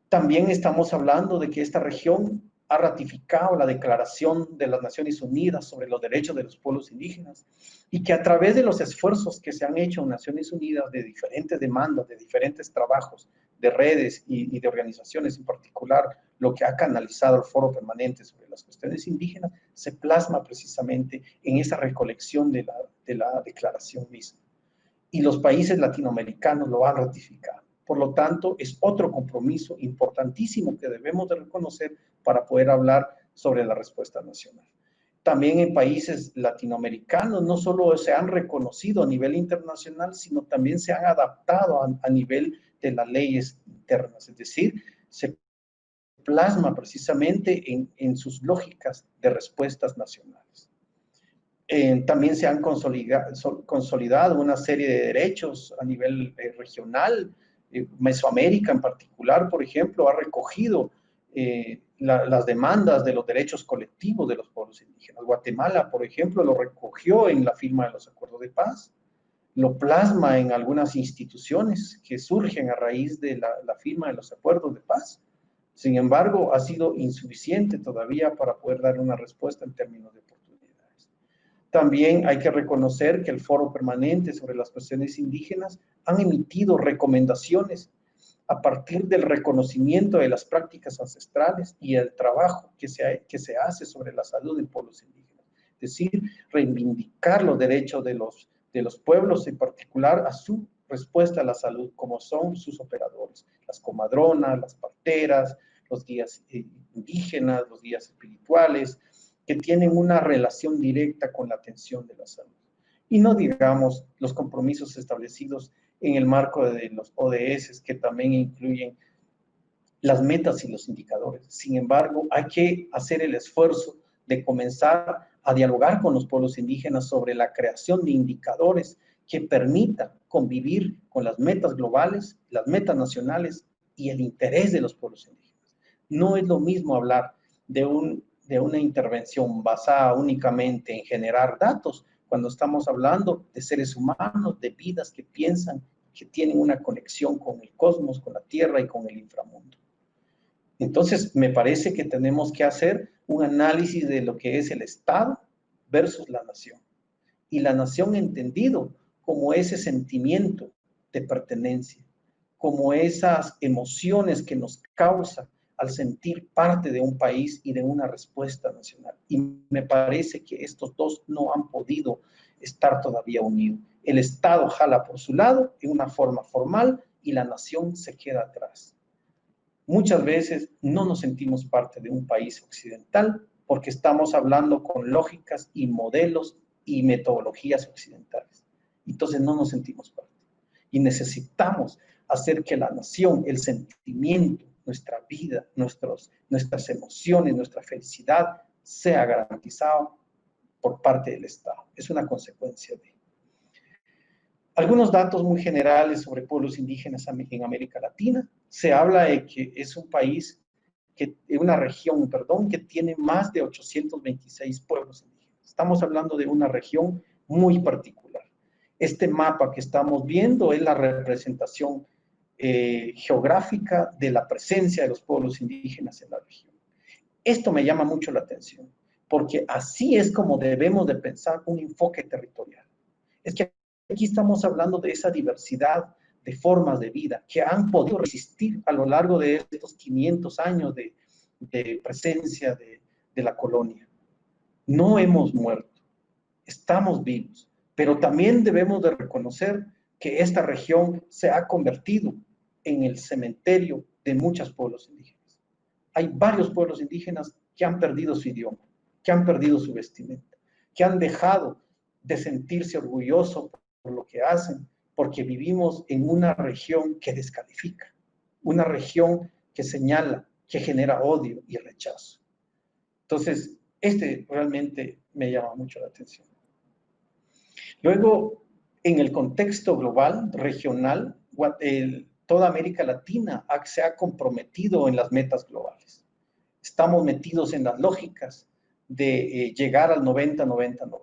También estamos hablando de que esta región ha ratificado la Declaración de las Naciones Unidas sobre los derechos de los pueblos indígenas y que a través de los esfuerzos que se han hecho en Naciones Unidas de diferentes demandas, de diferentes trabajos, de redes y de organizaciones en particular, lo que ha canalizado el Foro Permanente sobre las cuestiones indígenas, se plasma precisamente en esa recolección de la declaración misma. Y los países latinoamericanos lo han ratificado. Por lo tanto, es otro compromiso importantísimo que debemos de reconocer para poder hablar sobre la respuesta nacional. También en países latinoamericanos no solo se han reconocido a nivel internacional, sino también se han adaptado a nivel de las leyes internas, es decir, se plasma precisamente en sus lógicas de respuestas nacionales. También se han consolidado una serie de derechos a nivel regional. Mesoamérica en particular, por ejemplo, ha recogido las demandas de los derechos colectivos de los pueblos indígenas. Guatemala, por ejemplo, lo recogió en la firma de los acuerdos de paz, lo plasma en algunas instituciones que surgen a raíz de la firma de los acuerdos de paz. Sin embargo, ha sido insuficiente todavía para poder dar una respuesta en términos de oportunidades. También hay que reconocer que el Foro Permanente sobre las cuestiones indígenas han emitido recomendaciones a partir del reconocimiento de las prácticas ancestrales y el trabajo que se hace sobre la salud de pueblos indígenas. Es decir, reivindicar los derechos de los pueblos, en particular a su respuesta a la salud, como son sus operadores, las comadronas, las parteras, los guías indígenas, los guías espirituales, que tienen una relación directa con la atención de la salud. Y no digamos los compromisos establecidos en el marco de los ODS, que también incluyen las metas y los indicadores. Sin embargo, hay que hacer el esfuerzo de comenzar a dialogar con los pueblos indígenas sobre la creación de indicadores que permitan convivir con las metas globales, las metas nacionales y el interés de los pueblos indígenas. No es lo mismo hablar de una intervención basada únicamente en generar datos, cuando estamos hablando de seres humanos, de vidas que piensan, que tienen una conexión con el cosmos, con la Tierra y con el inframundo. Entonces, me parece que tenemos que hacer un análisis de lo que es el Estado versus la nación. Y la nación entendido como ese sentimiento de pertenencia, como esas emociones que nos causa al sentir parte de un país y de una respuesta nacional. Y me parece que estos dos no han podido estar todavía unidos. El Estado jala por su lado en una forma formal y la nación se queda atrás. Muchas veces no nos sentimos parte de un país occidental porque estamos hablando con lógicas y modelos y metodologías occidentales. Entonces no nos sentimos parte. Y necesitamos hacer que la nación, el sentimiento, nuestra vida, nuestras emociones, nuestra felicidad, sea garantizado por parte del Estado. Es una consecuencia de. Algunos datos muy generales sobre pueblos indígenas en América Latina. Se habla de que es un país, una región, que tiene más de 826 pueblos indígenas. Estamos hablando de una región muy particular. Este mapa que estamos viendo es la representación geográfica de la presencia de los pueblos indígenas en la región. Esto me llama mucho la atención, porque así es como debemos de pensar un enfoque territorial. Es que aquí estamos hablando de esa diversidad de formas de vida que han podido resistir a lo largo de estos 500 años de presencia de la colonia. No hemos muerto, estamos vivos, pero también debemos de reconocer que esta región se ha convertido en el cementerio de muchos pueblos indígenas. Hay varios pueblos indígenas que han perdido su idioma, que han perdido su vestimenta, que han dejado de sentirse orgullosos por lo que hacen, porque vivimos en una región que descalifica, una región que señala, que genera odio y rechazo. Entonces, realmente me llama mucho la atención. Luego, en el contexto global, regional, toda América Latina se ha comprometido en las metas globales. Estamos metidos en las lógicas de llegar al 90-90-90.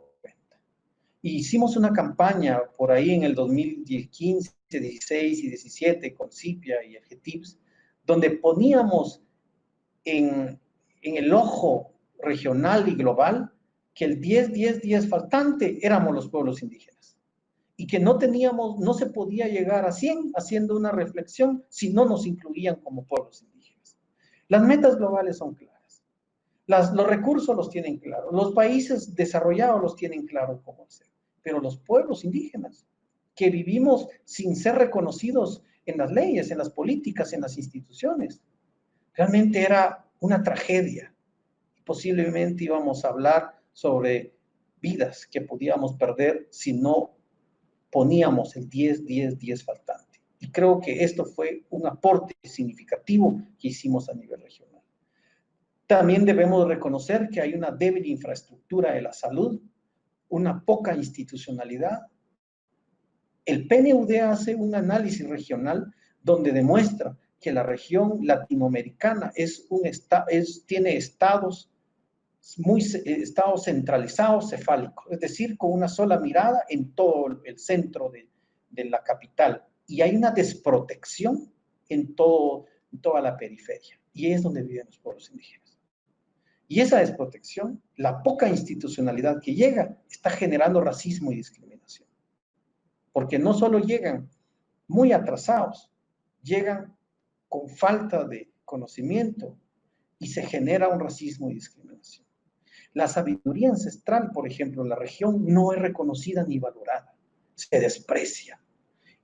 Y hicimos una campaña por ahí en el 2015, 16 y 17 con CIPIA y EGETIPS, donde poníamos en el ojo regional y global que el 10-10-10 faltante éramos los pueblos indígenas y que no se podía llegar a 100 haciendo una reflexión si no nos incluían como pueblos indígenas. Las metas globales son claras, los recursos los tienen claros, los países desarrollados los tienen claro cómo hacer, pero los pueblos indígenas que vivimos sin ser reconocidos en las leyes, en las políticas, en las instituciones, realmente era una tragedia. Posiblemente íbamos a hablar sobre vidas que podíamos perder si no poníamos el 10-10-10 faltante. Y creo que esto fue un aporte significativo que hicimos a nivel regional. También debemos reconocer que hay una débil infraestructura de la salud, una poca institucionalidad. El PNUD hace un análisis regional donde demuestra que la región latinoamericana tiene estados centralizados, cefálicos, es decir, con una sola mirada en todo el centro de la capital. Y hay una desprotección en toda la periferia. Y es donde viven los pueblos indígenas. Y esa desprotección, la poca institucionalidad que llega, está generando racismo y discriminación. Porque no solo llegan muy atrasados, llegan con falta de conocimiento y se genera un racismo y discriminación. La sabiduría ancestral, por ejemplo, en la región no es reconocida ni valorada, se desprecia.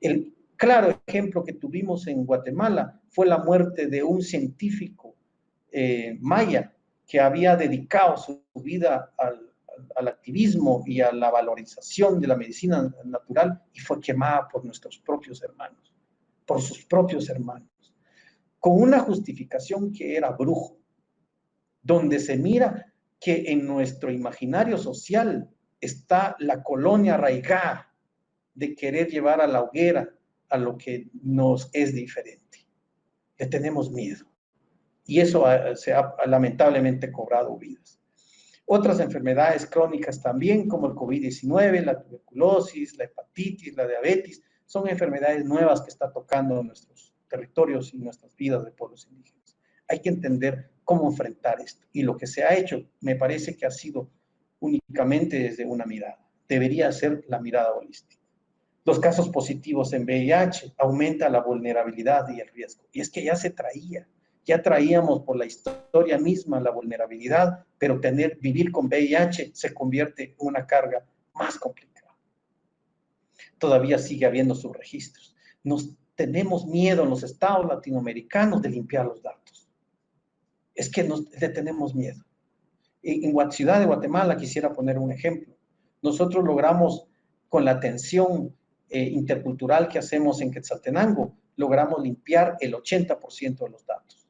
El claro ejemplo que tuvimos en Guatemala fue la muerte de un científico maya que había dedicado su vida al activismo y a la valorización de la medicina natural y fue quemada por nuestros propios hermanos, por sus propios hermanos, con una justificación que era brujo, donde se mira que en nuestro imaginario social está la colonia arraigada de querer llevar a la hoguera a lo que nos es diferente. Le tenemos miedo. Y eso se ha lamentablemente cobrado vidas. Otras enfermedades crónicas también, como el COVID-19, la tuberculosis, la hepatitis, la diabetes, son enfermedades nuevas que está tocando nuestros territorios y nuestras vidas de pueblos indígenas. Hay que entender cómo enfrentar esto. Y lo que se ha hecho, me parece que ha sido únicamente desde una mirada. Debería ser la mirada holística. Los casos positivos en VIH aumenta la vulnerabilidad y el riesgo. Y es que ya se traía. Ya traíamos por la historia misma la vulnerabilidad, pero vivir con VIH se convierte en una carga más complicada. Todavía sigue habiendo subregistros. Tenemos miedo en los estados latinoamericanos de limpiar los datos. Es que le tenemos miedo. En Ciudad de Guatemala quisiera poner un ejemplo. Nosotros logramos, con la atención intercultural que hacemos en Quetzaltenango, logramos limpiar el 80% de los datos.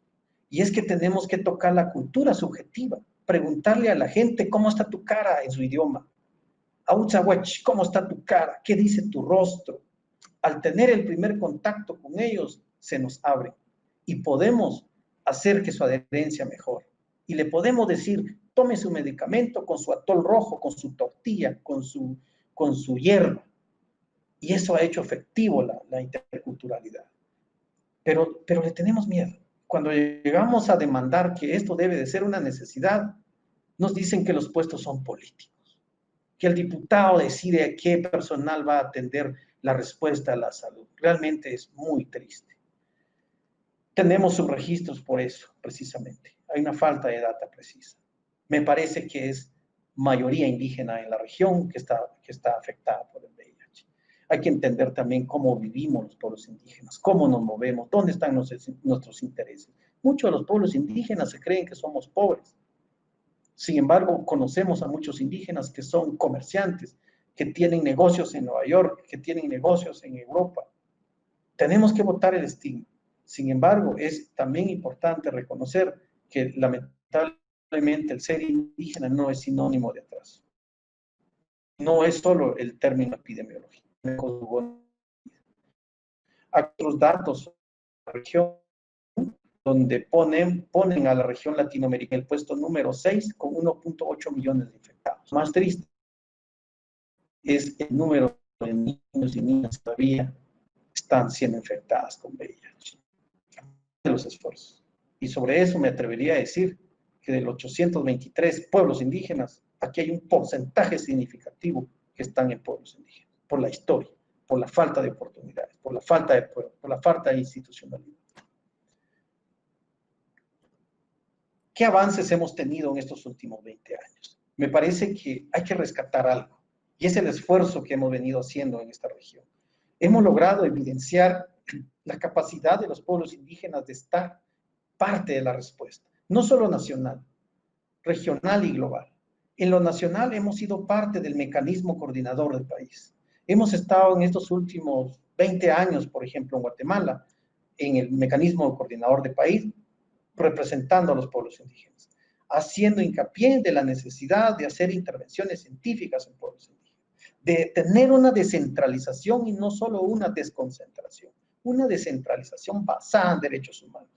Y es que tenemos que tocar la cultura subjetiva, preguntarle a la gente cómo está tu cara en su idioma. Autzawech, ¿cómo está tu cara? ¿Qué dice tu rostro? Al tener el primer contacto con ellos, se nos abre y podemos hacer que su adherencia mejore. Y le podemos decir, tome su medicamento con su atol rojo, con su tortilla, con su hierba. Y eso ha hecho efectivo la interculturalidad. Pero le tenemos miedo. Cuando llegamos a demandar que esto debe de ser una necesidad, nos dicen que los puestos son políticos, que el diputado decide a qué personal va a atender la respuesta a la salud. Realmente es muy triste. Tenemos subregistros por eso, precisamente. Hay una falta de data precisa. Me parece que es mayoría indígena en la región que está afectada por el VIH. Hay que entender también cómo vivimos los pueblos indígenas, cómo nos movemos, dónde están nuestros intereses. Muchos de los pueblos indígenas se creen que somos pobres. Sin embargo, conocemos a muchos indígenas que son comerciantes, que tienen negocios en Nueva York, que tienen negocios en Europa. Tenemos que botar el estigma. Sin embargo, es también importante reconocer que lamentablemente el ser indígena no es sinónimo de atraso. No es solo el término epidemiológico. Otros datos de la región, donde ponen a la región latinoamericana en el puesto número 6 con 1.8 millones de infectados. Más triste es el número de niños y niñas que todavía están siendo infectadas con VIH. De los esfuerzos. Y sobre eso me atrevería a decir que de los 823 pueblos indígenas, aquí hay un porcentaje significativo que están en pueblos indígenas, por la historia, por la falta de oportunidades, por la falta de pueblo, por la falta de institucionalidad. ¿Qué avances hemos tenido en estos últimos 20 años? Me parece que hay que rescatar algo, y es el esfuerzo que hemos venido haciendo en esta región. Hemos logrado evidenciar la capacidad de los pueblos indígenas de estar parte de la respuesta, no solo nacional, regional y global. En lo nacional hemos sido parte del mecanismo coordinador del país. Hemos estado en estos últimos 20 años, por ejemplo, en Guatemala, en el mecanismo coordinador del país, representando a los pueblos indígenas, haciendo hincapié de la necesidad de hacer intervenciones científicas en pueblos indígenas, de tener una descentralización y no solo una desconcentración, una descentralización basada en derechos humanos.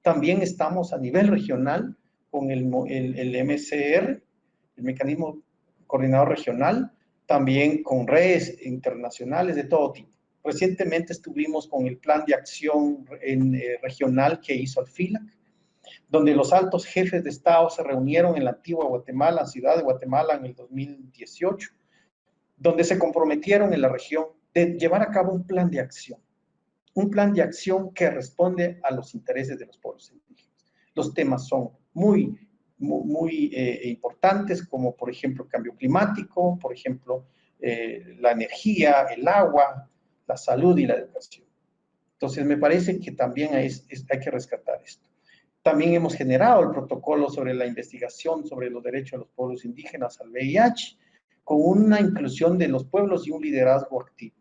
También estamos a nivel regional con el MCR, el Mecanismo Coordinador Regional, también con redes internacionales de todo tipo. Recientemente estuvimos con el plan de acción regional que hizo el FILAC, donde los altos jefes de Estado se reunieron en la antigua Guatemala, ciudad de Guatemala, en el 2018, donde se comprometieron en la región de llevar a cabo un plan de acción que responde a los intereses de los pueblos indígenas. Los temas son muy importantes, como por ejemplo el cambio climático, por ejemplo la energía, el agua, la salud y la educación. Entonces me parece que también hay que rescatar esto. También hemos generado el protocolo sobre la investigación sobre los derechos de los pueblos indígenas al VIH, con una inclusión de los pueblos y un liderazgo activo.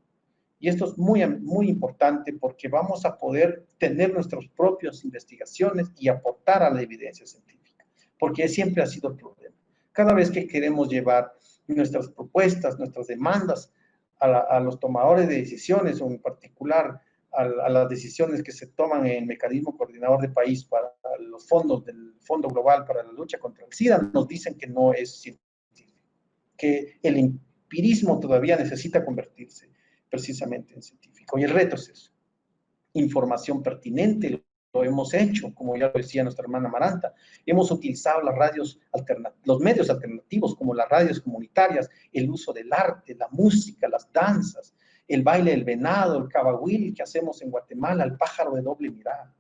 Y esto es muy importante porque vamos a poder tener nuestras propias investigaciones y aportar a la evidencia científica, porque siempre ha sido el problema. Cada vez que queremos llevar nuestras propuestas, nuestras demandas a los tomadores de decisiones, o en particular a las decisiones que se toman en el mecanismo coordinador de país para los fondos del Fondo Global para la Lucha contra el SIDA, nos dicen que no es científico, que el empirismo todavía necesita convertirse precisamente en científico. Y el reto es eso. Información pertinente, lo hemos hecho, como ya lo decía nuestra hermana Maranta. Hemos utilizado las radios los medios alternativos, como las radios comunitarias, el uso del arte, la música, las danzas, el baile del venado, el cabahuil que hacemos en Guatemala, el pájaro de doble mirada.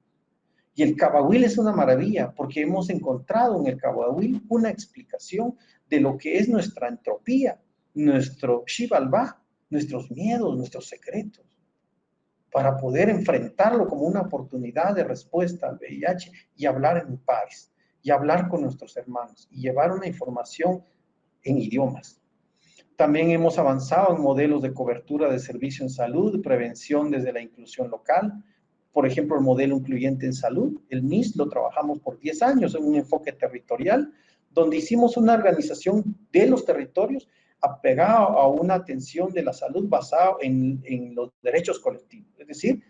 Y el cabahuil es una maravilla, porque hemos encontrado en el cabahuil una explicación de lo que es nuestra entropía, nuestro shivalba, nuestros miedos, nuestros secretos, para poder enfrentarlo como una oportunidad de respuesta al VIH y hablar en paz, y hablar con nuestros hermanos, y llevar una información en idiomas. También hemos avanzado en modelos de cobertura de servicio en salud, prevención desde la inclusión local. Por ejemplo, el modelo incluyente en salud, el MIS, lo trabajamos por 10 años en un enfoque territorial, donde hicimos una organización de los territorios apegado a una atención de la salud basada en los derechos colectivos. Es decir,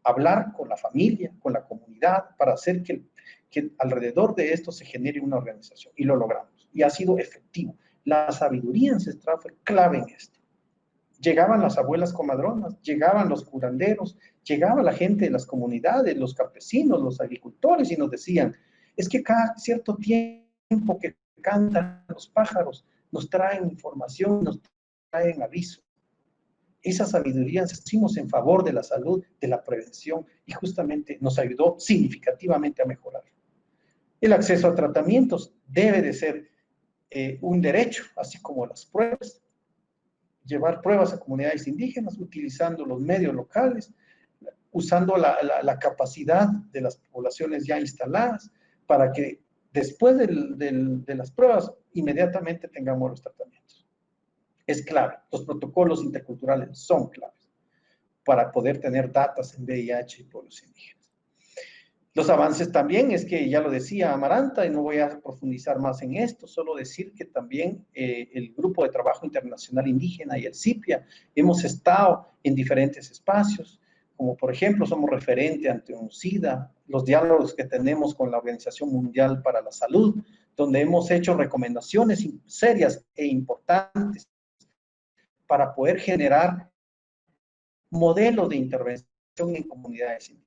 hablar con la familia, con la comunidad, para hacer que alrededor de esto se genere una organización. Y lo logramos. Y ha sido efectivo. La sabiduría ancestral fue clave en esto. Llegaban las abuelas comadronas, llegaban los curanderos, llegaba la gente de las comunidades, los campesinos, los agricultores, y nos decían, es que cada cierto tiempo que cantan los pájaros, nos traen información, nos traen aviso. Esa sabiduría hicimos en favor de la salud, de la prevención, y justamente nos ayudó significativamente a mejorar. El acceso a tratamientos debe de ser un derecho, así como las pruebas. Llevar pruebas a comunidades indígenas, utilizando los medios locales, usando la capacidad de las poblaciones ya instaladas, para que después de las pruebas, inmediatamente tengamos los tratamientos. Es clave, los protocolos interculturales son claves para poder tener datos en VIH y pueblos indígenas. Los avances también, es que ya lo decía Amaranta, y no voy a profundizar más en esto, solo decir que también el Grupo de Trabajo Internacional Indígena y el CIPIA hemos estado en diferentes espacios, como por ejemplo somos referente ante UNCIDA, los diálogos que tenemos con la Organización Mundial para la Salud, donde hemos hecho recomendaciones serias e importantes para poder generar modelos de intervención en comunidades indígenas.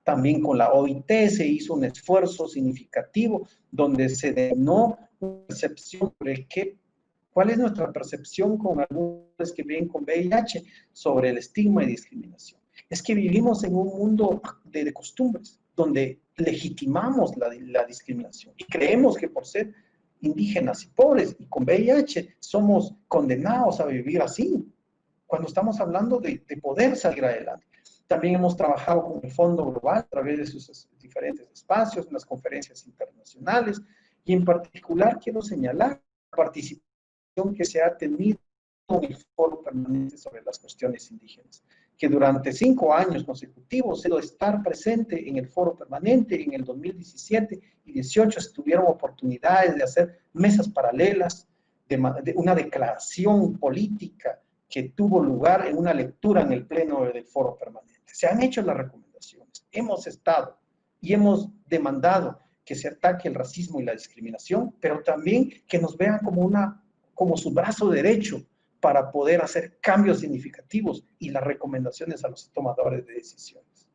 También con la OIT se hizo un esfuerzo significativo donde se denó una percepción sobre cuál es nuestra percepción con algunos que viven con VIH sobre el estigma y discriminación. Es que vivimos en un mundo de costumbres donde legitimamos la discriminación y creemos que por ser indígenas y pobres y con VIH somos condenados a vivir así, cuando estamos hablando de poder salir adelante. También hemos trabajado con el Fondo Global a través de sus diferentes espacios, en las conferencias internacionales, y en particular quiero señalar la participación que se ha tenido en el Foro Permanente sobre las Cuestiones Indígenas, que durante 5 años consecutivos he de estar presente en el Foro Permanente. En el 2017 y 18 tuvieron oportunidades de hacer mesas paralelas, de una declaración política que tuvo lugar en una lectura en el Pleno del Foro Permanente. Se han hecho las recomendaciones, hemos estado y hemos demandado que se ataque el racismo y la discriminación, pero también que nos vean como su brazo derecho para poder hacer cambios significativos y las recomendaciones a los tomadores de decisiones.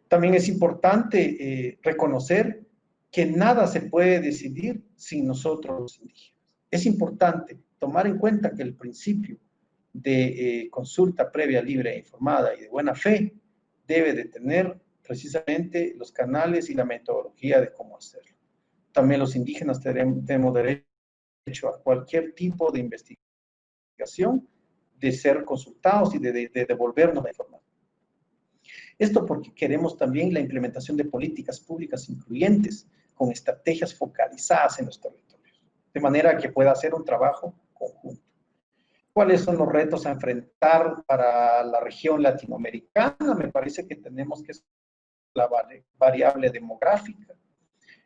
También es importante reconocer que nada se puede decidir sin nosotros los indígenas. Es importante tomar en cuenta que el principio de consulta previa, libre e informada y de buena fe debe de tener precisamente los canales y la metodología de cómo hacerlo. También los indígenas tenemos derecho a cualquier tipo de investigación, de ser consultados y de devolvernos la información. Esto porque queremos también la implementación de políticas públicas incluyentes con estrategias focalizadas en los territorios, de manera que pueda hacer un trabajo conjunto. ¿Cuáles son los retos a enfrentar para la región latinoamericana? Me parece que tenemos que la variable demográfica,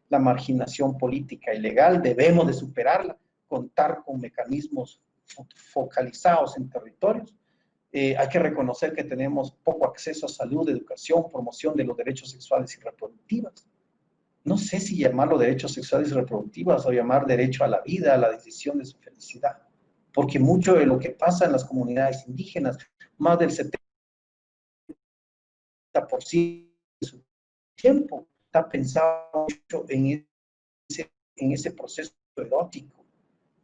la marginación política y legal, debemos de superarla, contar con mecanismos focalizados en territorios. Hay que reconocer que tenemos poco acceso a salud, educación, promoción de los derechos sexuales y reproductivos. No sé si llamarlo derechos sexuales y reproductivos o llamar derecho a la vida, a la decisión de su felicidad. Porque mucho de lo que pasa en las comunidades indígenas, más del 70% de su tiempo, está pensado mucho en ese proceso erótico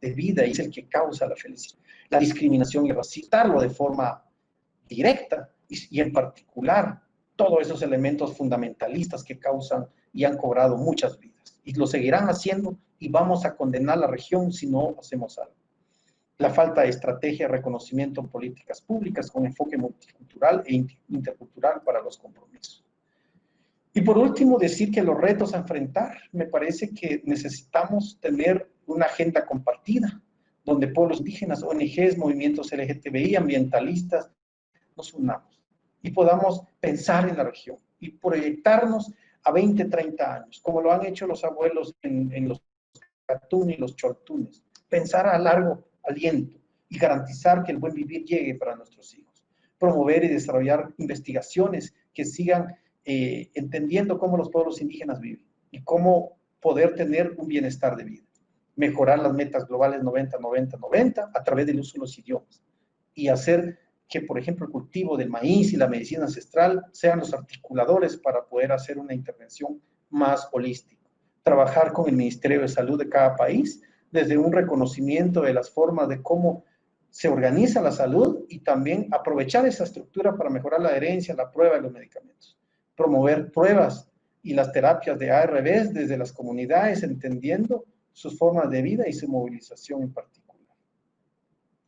de vida y es el que causa la felicidad. La discriminación y racismo de forma directa y en particular todos esos elementos fundamentalistas que causan y han cobrado muchas vidas. Y lo seguirán haciendo y vamos a condenar a la región si no hacemos algo. La falta de estrategia de reconocimiento en políticas públicas con enfoque multicultural e intercultural para los compromisos. Y por último, decir que los retos a enfrentar, me parece que necesitamos tener una agenda compartida, donde pueblos indígenas, ONGs, movimientos LGTBI, ambientalistas, nos unamos y podamos pensar en la región y proyectarnos a 20, 30 años, como lo han hecho los abuelos en los Catún y los Choltunes. Pensar a largo aliento y garantizar que el buen vivir llegue para nuestros hijos. Promover y desarrollar investigaciones que sigan entendiendo cómo los pueblos indígenas viven y cómo poder tener un bienestar de vida. Mejorar las metas globales 90-90-90 a través del uso de los idiomas y hacer que, por ejemplo, el cultivo del maíz y la medicina ancestral sean los articuladores para poder hacer una intervención más holística. trabajar con el Ministerio de Salud de cada país, desde un reconocimiento de las formas de cómo se organiza la salud y también aprovechar esa estructura para mejorar la adherencia, la prueba de los medicamentos. Promover pruebas y las terapias de ARVs desde las comunidades, entendiendo sus formas de vida y su movilización en particular.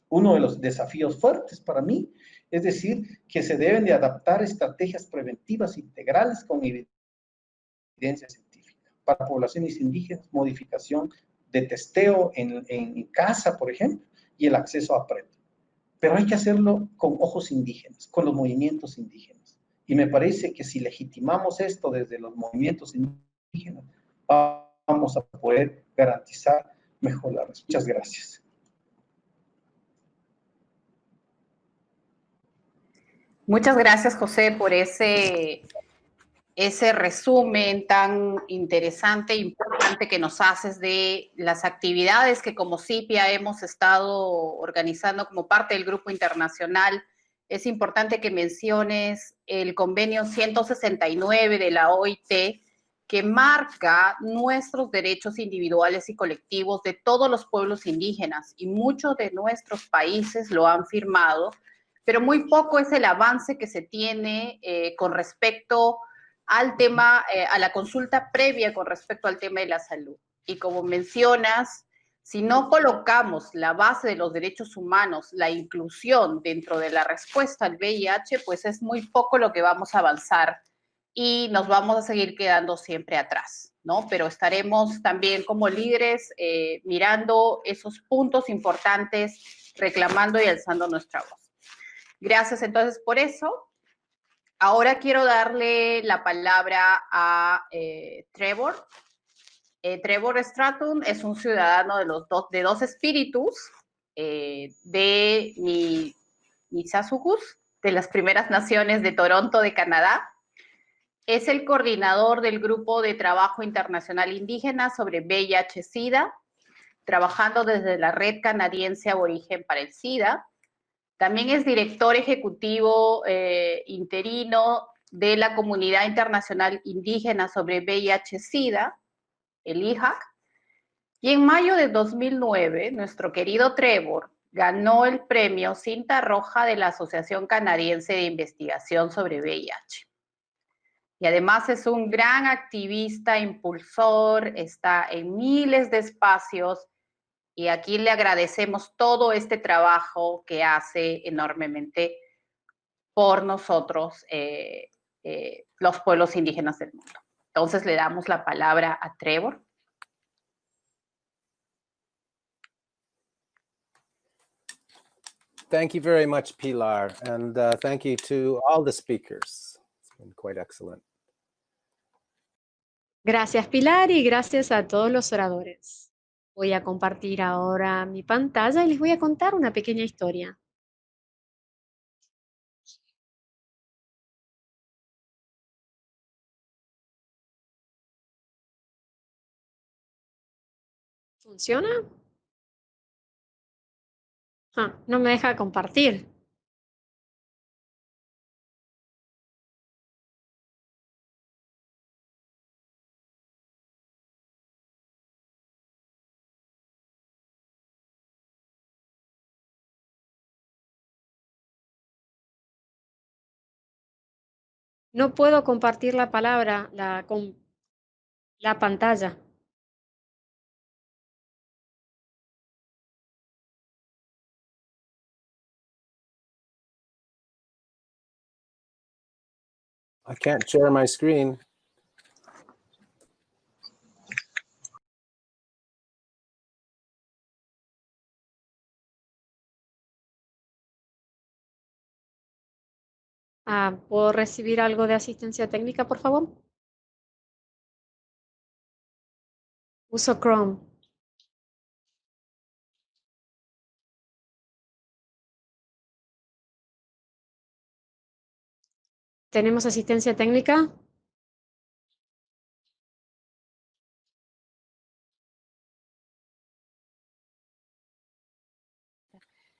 Uno de los desafíos fuertes para mí es decir que se deben de adaptar estrategias preventivas integrales con evidencia científica. Para poblaciones indígenas, modificación de testeo en casa, por ejemplo, y el acceso a PrEP. Pero hay que hacerlo con ojos indígenas, con los movimientos indígenas. Y me parece que si legitimamos esto desde los movimientos indígenas, vamos a poder garantizar mejor la respuesta. Muchas gracias. Muchas gracias, José, por ese resumen tan interesante e importante que nos haces de las actividades que como CIPIA hemos estado organizando como parte del grupo internacional. Es importante que menciones el convenio 169 de la OIT, que marca nuestros derechos individuales y colectivos de todos los pueblos indígenas, y muchos de nuestros países lo han firmado, pero muy poco es el avance que se tiene con respecto al tema, a la consulta previa con respecto al tema de la salud. Y como mencionas, si no colocamos la base de los derechos humanos, la inclusión dentro de la respuesta al VIH, pues es muy poco lo que vamos a avanzar y nos vamos a seguir quedando siempre atrás, ¿no? Pero estaremos también como líderes mirando esos puntos importantes, reclamando y alzando nuestra voz. Gracias entonces por eso. Ahora quiero darle la palabra a Trevor. Trevor Stratton es un ciudadano de dos espíritus, de Misasukus, de las Primeras Naciones de Toronto, de Canadá. Es el coordinador del Grupo de Trabajo Internacional Indígena sobre VIH-Sida, trabajando desde la Red Canadiense Aborigen para el SIDA. También es director ejecutivo interino de la Comunidad Internacional Indígena sobre VIH-Sida, el IHAC. Y en mayo de 2009, nuestro querido Trevor ganó el premio Cinta Roja de la Asociación Canadiense de Investigación sobre VIH. Y además es un gran activista, impulsor, está en miles de espacios, y aquí le agradecemos todo este trabajo que hace enormemente por nosotros, los pueblos indígenas del mundo. Entonces le damos la palabra a Trevor. Thank you very much, Pilar, and thank you to all the speakers. It's been quite excellent. Gracias, Pilar, y gracias a todos los oradores. Voy a compartir ahora mi pantalla y les voy a contar una pequeña historia. ¿Funciona? Ah, no me deja compartir. No puedo compartir la palabra, la pantalla. I can't share my screen. ¿Puedo recibir algo de asistencia técnica, por favor? Uso Chrome. ¿Tenemos asistencia técnica?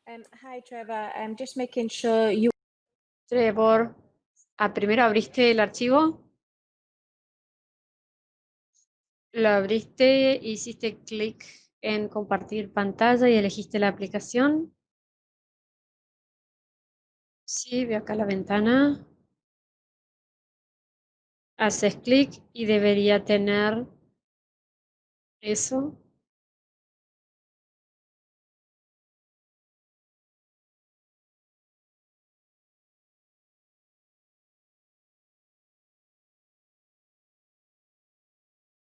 Hi, Trevor. I'm just making sure you... Trevor, ¿primero abriste el archivo? Lo abriste, hiciste clic en compartir pantalla y elegiste la aplicación. Sí, veo acá la ventana. Haces clic y debería tener eso.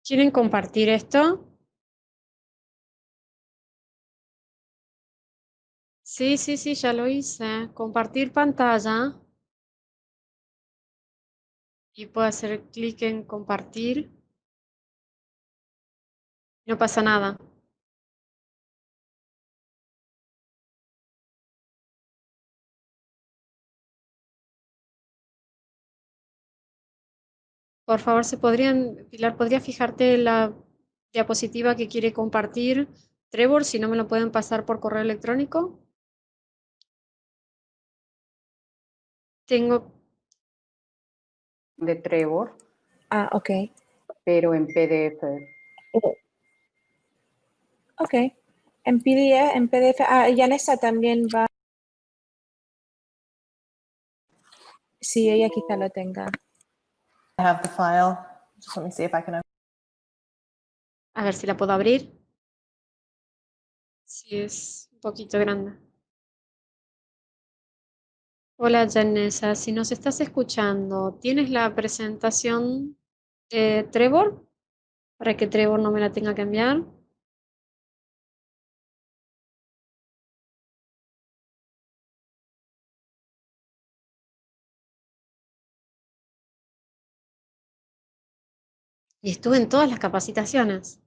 ¿Quieren compartir esto? Sí, sí, sí, ya lo hice. Compartir pantalla. Y puedo hacer clic en compartir. No pasa nada. Por favor, Pilar, ¿podría fijarte la diapositiva que quiere compartir Trevor, si no me lo pueden pasar por correo electrónico? Tengo, De Trevor, Ah, ok. pero en PDF. Oh, ok. En PDF. Ah, Yanesa también va. Sí, ella quizá lo tenga. I have the file. Just let me see if I can. a ver si la puedo abrir. Sí, es un poquito grande. Hola, Janessa, si nos estás escuchando, ¿tienes la presentación de Trevor? Para que Trevor no me la tenga que enviar. Y estuve en todas las capacitaciones.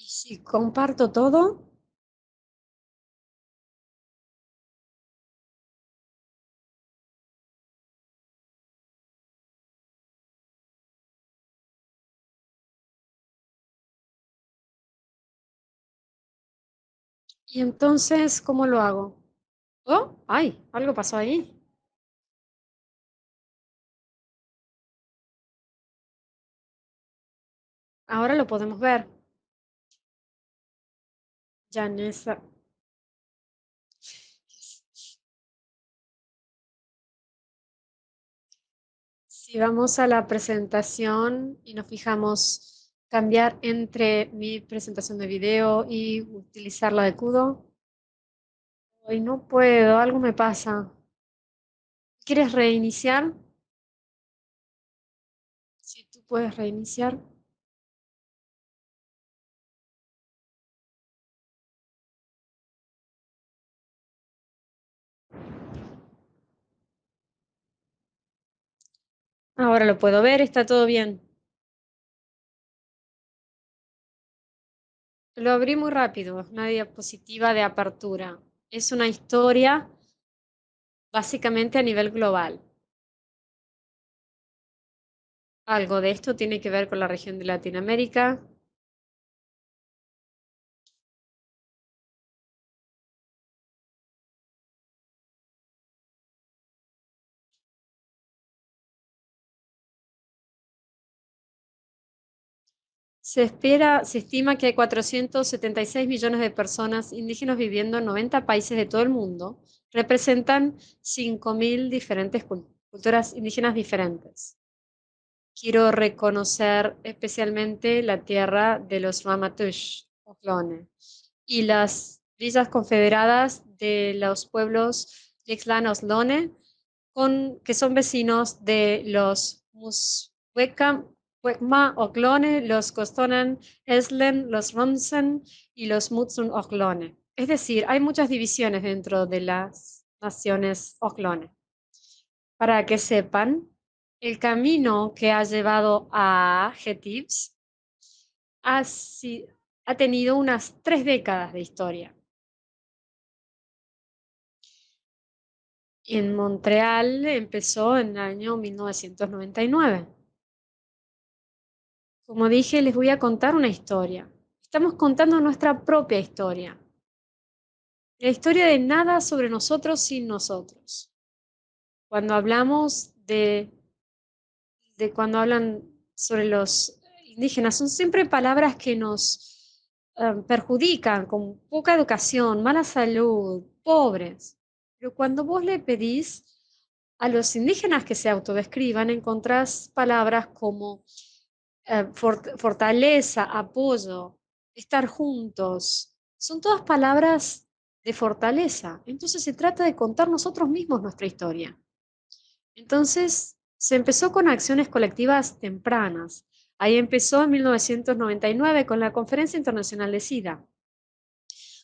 Y si comparto todo, y entonces, ¿cómo lo hago? Oh, ay, algo pasó ahí. Ahora lo podemos ver. Janessa. Si vamos a la presentación y nos fijamos cambiar entre mi presentación de video y utilizar la de Kudo. Hoy no puedo, algo me pasa. ¿Quieres reiniciar? Si tú puedes reiniciar. Ahora lo puedo ver, está todo bien. Lo abrí muy rápido, es una diapositiva de apertura. Es una historia básicamente a nivel global. Algo de esto tiene que ver con la región de Latinoamérica. Se estima que hay 476 millones de personas indígenas viviendo en 90 países de todo el mundo. Representan 5.000 diferentes culturas indígenas diferentes. Quiero reconocer especialmente la tierra de los Ramaytush, Ohlone, y las villas confederadas de los pueblos Yixtlan Ohlone, que son vecinos de los Muswekma Ohlone, los Costonan Eslen, los Ronsen y los Mutsun Ohlone. Es decir, hay muchas divisiones dentro de las naciones Ohlone. Para que sepan, el camino que ha llevado a Getibs ha tenido unas 3 décadas de historia. En Montreal empezó en el año 1999. Como dije, les voy a contar una historia. Estamos contando nuestra propia historia. La historia de nada sobre nosotros sin nosotros. Cuando hablamos de cuando hablan sobre los indígenas, son siempre palabras que nos perjudican, con poca educación, mala salud, pobres. Pero cuando vos le pedís a los indígenas que se autodescriban, encontrás palabras como fortaleza, apoyo, estar juntos. Son todas palabras de fortaleza. Entonces se trata de contar nosotros mismos nuestra historia. Entonces se empezó con acciones colectivas tempranas. Ahí empezó en 1999 con la Conferencia Internacional de SIDA.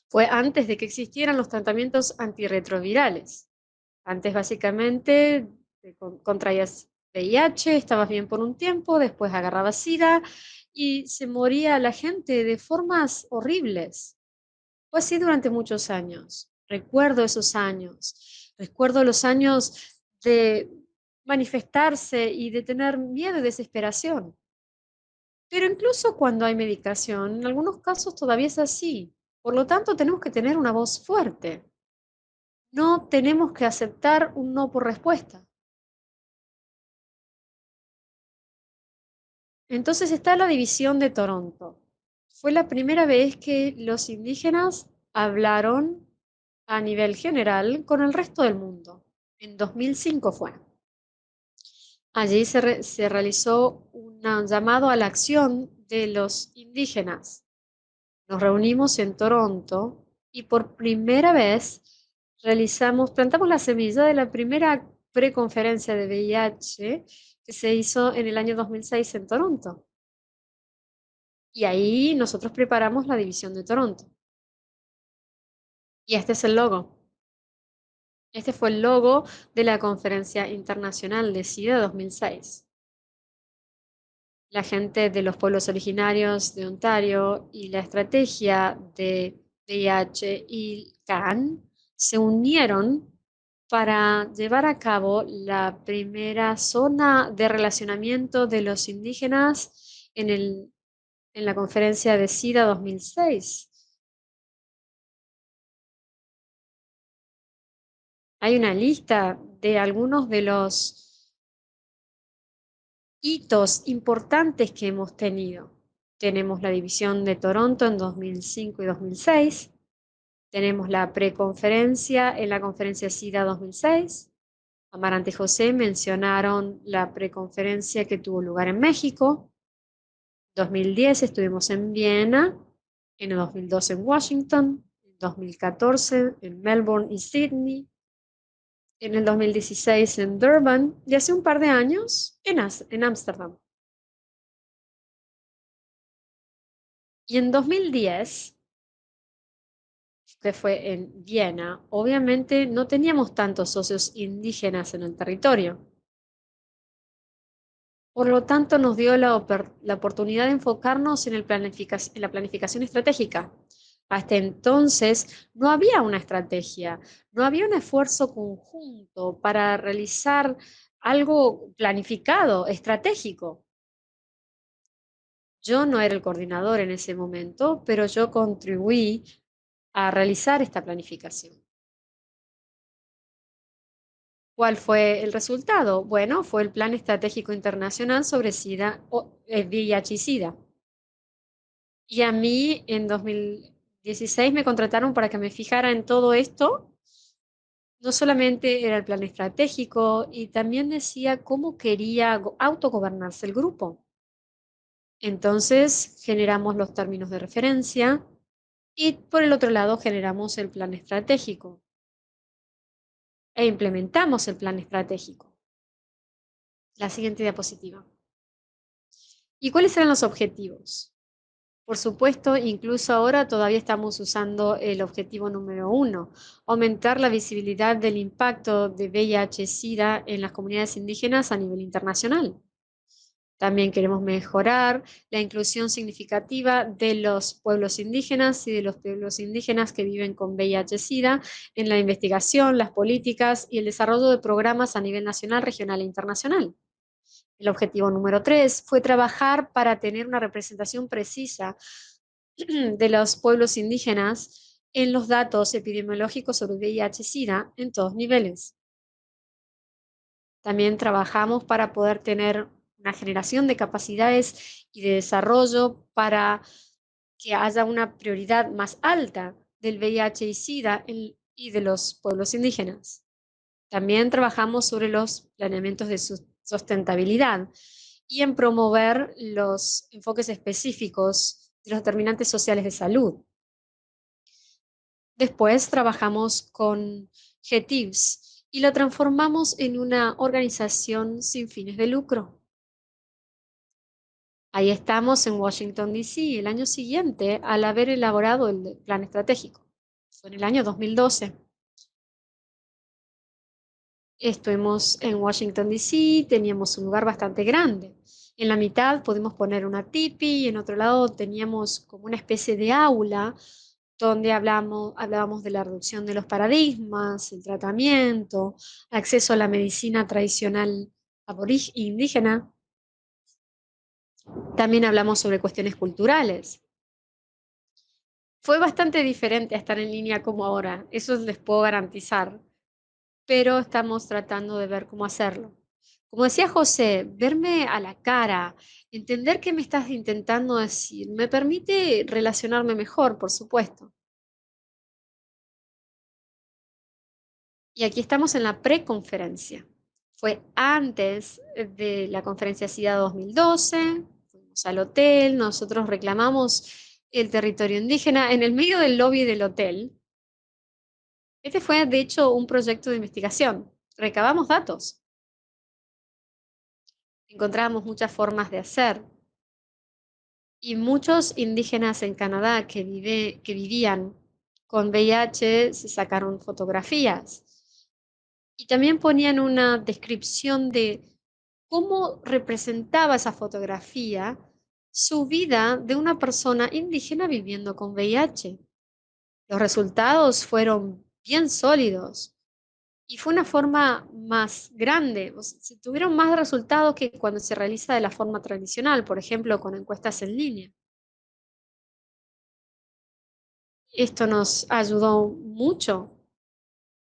Fue antes de que existieran los tratamientos antirretrovirales. Antes básicamente contraías VIH, estabas bien por un tiempo, después agarrabas SIDA y se moría la gente de formas horribles. Fue así durante muchos años. Recuerdo esos años. Recuerdo los años de manifestarse y de tener miedo y desesperación. Pero incluso cuando hay medicación, en algunos casos todavía es así. Por lo tanto, tenemos que tener una voz fuerte. No tenemos que aceptar un no por respuesta. Entonces está la división de Toronto. Fue la primera vez que los indígenas hablaron a nivel general con el resto del mundo. En 2005 fue. Allí se realizó un llamado a la acción de los indígenas. Nos reunimos en Toronto y por primera vez plantamos la semilla de la primera preconferencia de VIH que se hizo en el año 2006 en Toronto. Y ahí nosotros preparamos la división de Toronto. Y este es el logo. Este fue el logo de la Conferencia Internacional de SIDA 2006. La gente de los pueblos originarios de Ontario y la estrategia de VIH y CAN se unieron para llevar a cabo la primera zona de relacionamiento de los indígenas en la conferencia de SIDA 2006. Hay una lista de algunos de los hitos importantes que hemos tenido. Tenemos la división de Toronto en 2005 y 2006. Tenemos la preconferencia en la conferencia SIDA 2006. Amarante y José mencionaron la preconferencia que tuvo lugar en México. 2010 estuvimos en Viena, en el 2012 en Washington, en 2014 en Melbourne y Sydney, en el 2016 en Durban y hace un par de años en Ámsterdam. Y en 2010, que fue en Viena, obviamente no teníamos tantos socios indígenas en el territorio. Por lo tanto, nos dio la oportunidad de enfocarnos en la planificación estratégica. Hasta entonces no había una estrategia, no había un esfuerzo conjunto para realizar algo planificado, estratégico. Yo no era el coordinador en ese momento, pero yo contribuí a realizar esta planificación. ¿Cuál fue el resultado? Bueno, fue el Plan Estratégico Internacional sobre SIDA, VIH y SIDA. Y a mí en 2016 me contrataron para que me fijara en todo esto. No solamente era el plan estratégico, y también decía cómo quería autogobernarse el grupo. Entonces generamos los términos de referencia y por el otro lado generamos el plan estratégico e implementamos el plan estratégico. La siguiente diapositiva. ¿Y cuáles eran los objetivos? Por supuesto, incluso ahora todavía estamos usando el objetivo número 1, aumentar la visibilidad del impacto de VIH-Sida en las comunidades indígenas a nivel internacional. También queremos mejorar la inclusión significativa de los pueblos indígenas y de los pueblos indígenas que viven con VIH-Sida en la investigación, las políticas y el desarrollo de programas a nivel nacional, regional e internacional. El objetivo número 3 fue trabajar para tener una representación precisa de los pueblos indígenas en los datos epidemiológicos sobre VIH-Sida en todos niveles. También trabajamos para poder tener una generación de capacidades y de desarrollo para que haya una prioridad más alta del VIH y SIDA y de los pueblos indígenas. También trabajamos sobre los planeamientos de sustentabilidad y en promover los enfoques específicos de los determinantes sociales de salud. Después trabajamos con GTIBS y lo transformamos en una organización sin fines de lucro. Ahí estamos en Washington, D.C. el año siguiente al haber elaborado el plan estratégico. Fue en el año 2012. Estuvimos en Washington, D.C., teníamos un lugar bastante grande. En la mitad pudimos poner una tipi y en otro lado teníamos como una especie de aula donde hablábamos de la reducción de los paradigmas, el tratamiento, acceso a la medicina tradicional indígena. También hablamos sobre cuestiones culturales. Fue bastante diferente a estar en línea como ahora, eso les puedo garantizar, pero estamos tratando de ver cómo hacerlo. Como decía José, verme a la cara, entender qué me estás intentando decir, me permite relacionarme mejor, por supuesto. Y aquí estamos en la preconferencia. Fue antes de la conferencia SIDA 2012, fuimos al hotel, nosotros reclamamos el territorio indígena en el medio del lobby del hotel. Este fue, de hecho, un proyecto de investigación. Recabamos datos. Encontramos muchas formas de hacer. Y muchos indígenas en Canadá que vivían con VIH se sacaron fotografías. Y también ponían una descripción de cómo representaba esa fotografía su vida de una persona indígena viviendo con VIH. Los resultados fueron bien sólidos y fue una forma más grande. O sea, se tuvieron más resultados que cuando se realiza de la forma tradicional, por ejemplo, con encuestas en línea. Esto nos ayudó mucho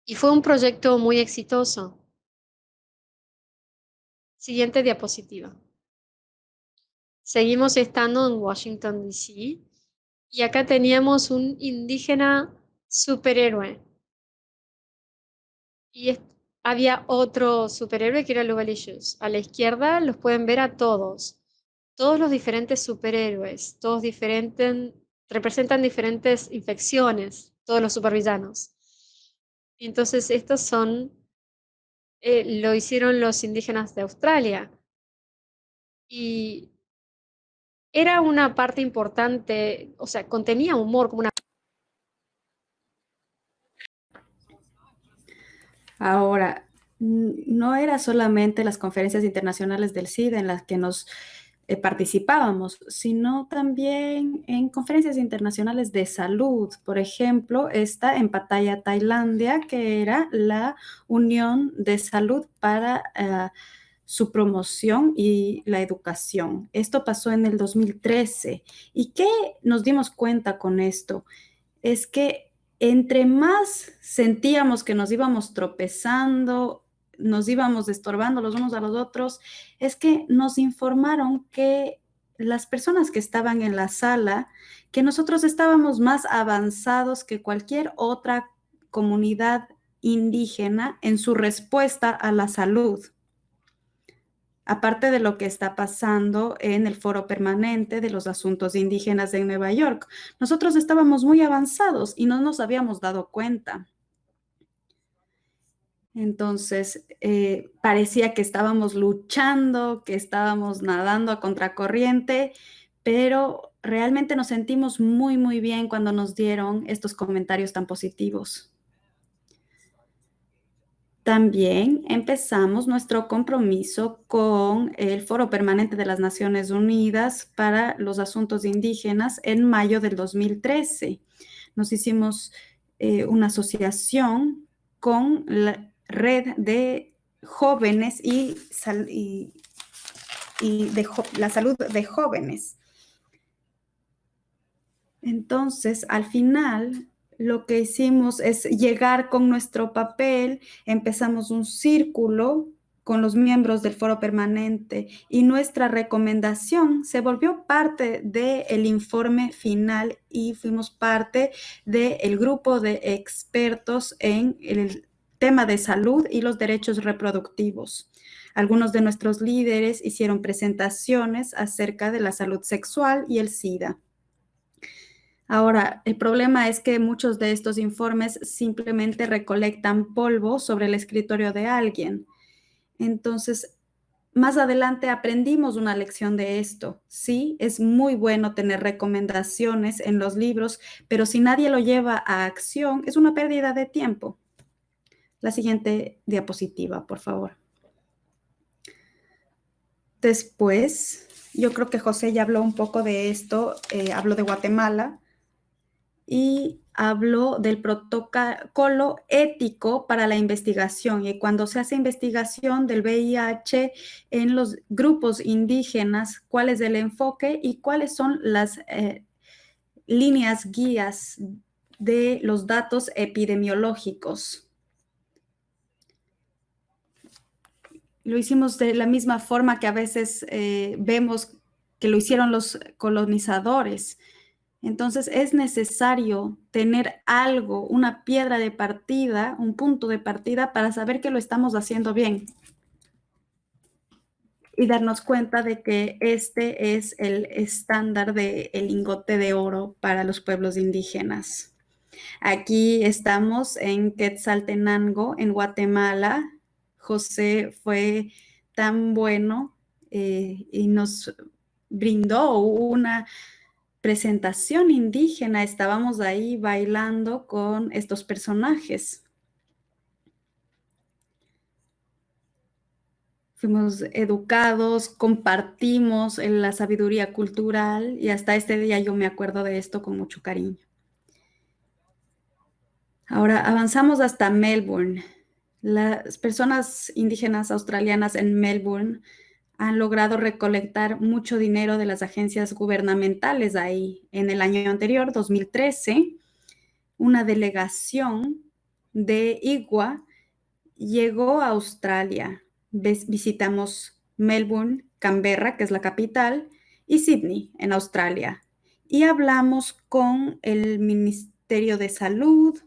y fue un proyecto muy exitoso. Siguiente diapositiva. Seguimos estando en Washington, D.C. y acá teníamos un indígena superhéroe. Y había otro superhéroe que era Lugalicious. A la izquierda los pueden ver a todos. Todos los diferentes superhéroes. Todos representan diferentes infecciones. Todos los supervillanos. Entonces estos son... lo hicieron los indígenas de Australia. Y era una parte importante, o sea, contenía humor como una... Ahora, no era solamente las conferencias internacionales del SIDA en las que nos participábamos, sino también en conferencias internacionales de salud. Por ejemplo, esta en Pattaya, Tailandia, que era la Unión de Salud para su promoción y la educación. Esto pasó en el 2013. ¿Y qué nos dimos cuenta con esto? Es que entre más sentíamos que nos íbamos tropezando, nos íbamos estorbando los unos a los otros, es que nos informaron que las personas que estaban en la sala, que nosotros estábamos más avanzados que cualquier otra comunidad indígena en su respuesta a la salud. Aparte de lo que está pasando en el Foro Permanente de los Asuntos Indígenas en Nueva York. Nosotros estábamos muy avanzados y no nos habíamos dado cuenta. Entonces, parecía que estábamos luchando, que estábamos nadando a contracorriente, pero realmente nos sentimos muy, muy bien cuando nos dieron estos comentarios tan positivos. También empezamos nuestro compromiso con el Foro Permanente de las Naciones Unidas para los Asuntos Indígenas en mayo del 2013. Nos hicimos una asociación con la red de jóvenes y la salud de jóvenes. Entonces, al final, lo que hicimos es llegar con nuestro papel, empezamos un círculo con los miembros del foro permanente y nuestra recomendación se volvió parte del informe final y fuimos parte del grupo de expertos en el tema de salud y los derechos reproductivos. Algunos de nuestros líderes hicieron presentaciones acerca de la salud sexual y el SIDA. Ahora, el problema es que muchos de estos informes simplemente recolectan polvo sobre el escritorio de alguien. Entonces, más adelante aprendimos una lección de esto. Sí, es muy bueno tener recomendaciones en los libros, pero si nadie lo lleva a acción, es una pérdida de tiempo. La siguiente diapositiva, por favor. Después, yo creo que José ya habló un poco de esto, habló de Guatemala. Y hablo del protocolo ético para la investigación. Y cuando se hace investigación del VIH en los grupos indígenas, cuál es el enfoque y cuáles son las líneas guías de los datos epidemiológicos. Lo hicimos de la misma forma que a veces vemos que lo hicieron los colonizadores. Entonces es necesario tener algo, una piedra de partida, un punto de partida para saber que lo estamos haciendo bien y darnos cuenta de que este es el estándar del lingote de oro para los pueblos indígenas. Aquí estamos en Quetzaltenango, en Guatemala. José fue tan bueno y nos brindó una presentación indígena. Estábamos ahí bailando con estos personajes. Fuimos educados, compartimos la sabiduría cultural y hasta este día yo me acuerdo de esto con mucho cariño. Ahora avanzamos hasta Melbourne. Las personas indígenas australianas en Melbourne han logrado recolectar mucho dinero de las agencias gubernamentales ahí. En el año anterior, 2013, una delegación de IGWA llegó a Australia. Visitamos Melbourne, Canberra, que es la capital, y Sydney, en Australia. Y hablamos con el Ministerio de Salud,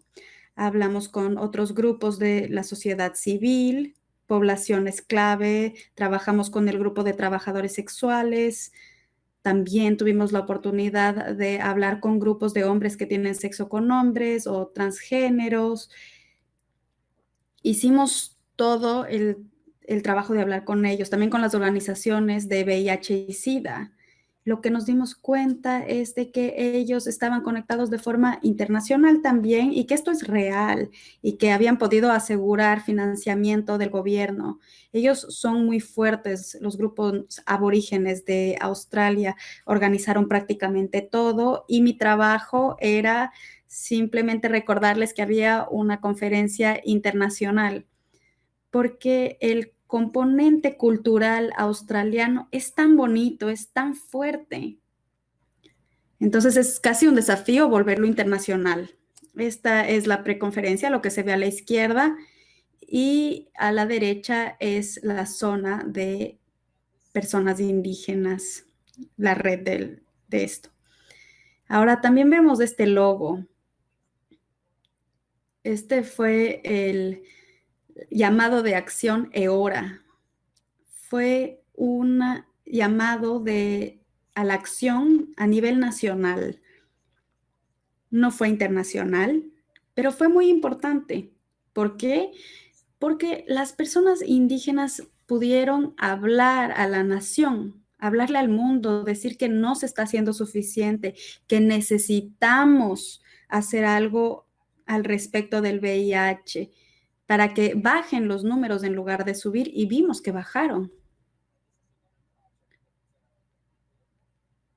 hablamos con otros grupos de la sociedad civil, poblaciones clave, trabajamos con el grupo de trabajadores sexuales, también tuvimos la oportunidad de hablar con grupos de hombres que tienen sexo con hombres o transgéneros. Hicimos todo el trabajo de hablar con ellos, también con las organizaciones de VIH y SIDA. Lo que nos dimos cuenta es de que ellos estaban conectados de forma internacional también y que esto es real y que habían podido asegurar financiamiento del gobierno. Ellos son muy fuertes, los grupos aborígenes de Australia organizaron prácticamente todo y mi trabajo era simplemente recordarles que había una conferencia internacional porque el componente cultural australiano es tan bonito, es tan fuerte. Entonces es casi un desafío volverlo internacional. Esta es la preconferencia, lo que se ve a la izquierda, y a la derecha es la zona de personas indígenas, la red de esto. Ahora también vemos este logo. Este fue el llamado de acción EORA. Fue un llamado a la acción a nivel nacional. No fue internacional, pero fue muy importante. ¿Por qué? Porque las personas indígenas pudieron hablar a la nación, hablarle al mundo, decir que no se está haciendo suficiente, que necesitamos hacer algo al respecto del VIH, para que bajen los números en lugar de subir, y vimos que bajaron.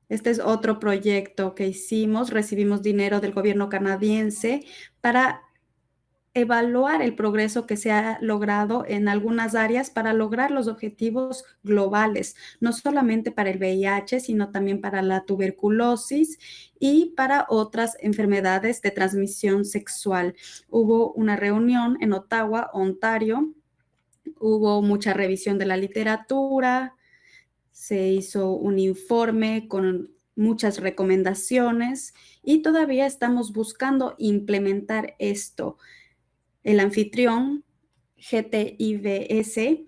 Este es otro proyecto que hicimos. Recibimos dinero del gobierno canadiense para evaluar el progreso que se ha logrado en algunas áreas para lograr los objetivos globales, no solamente para el VIH, sino también para la tuberculosis y para otras enfermedades de transmisión sexual. Hubo una reunión en Ottawa, Ontario. Hubo mucha revisión de la literatura, se hizo un informe con muchas recomendaciones y todavía estamos buscando implementar esto. El anfitrión, GTIBS,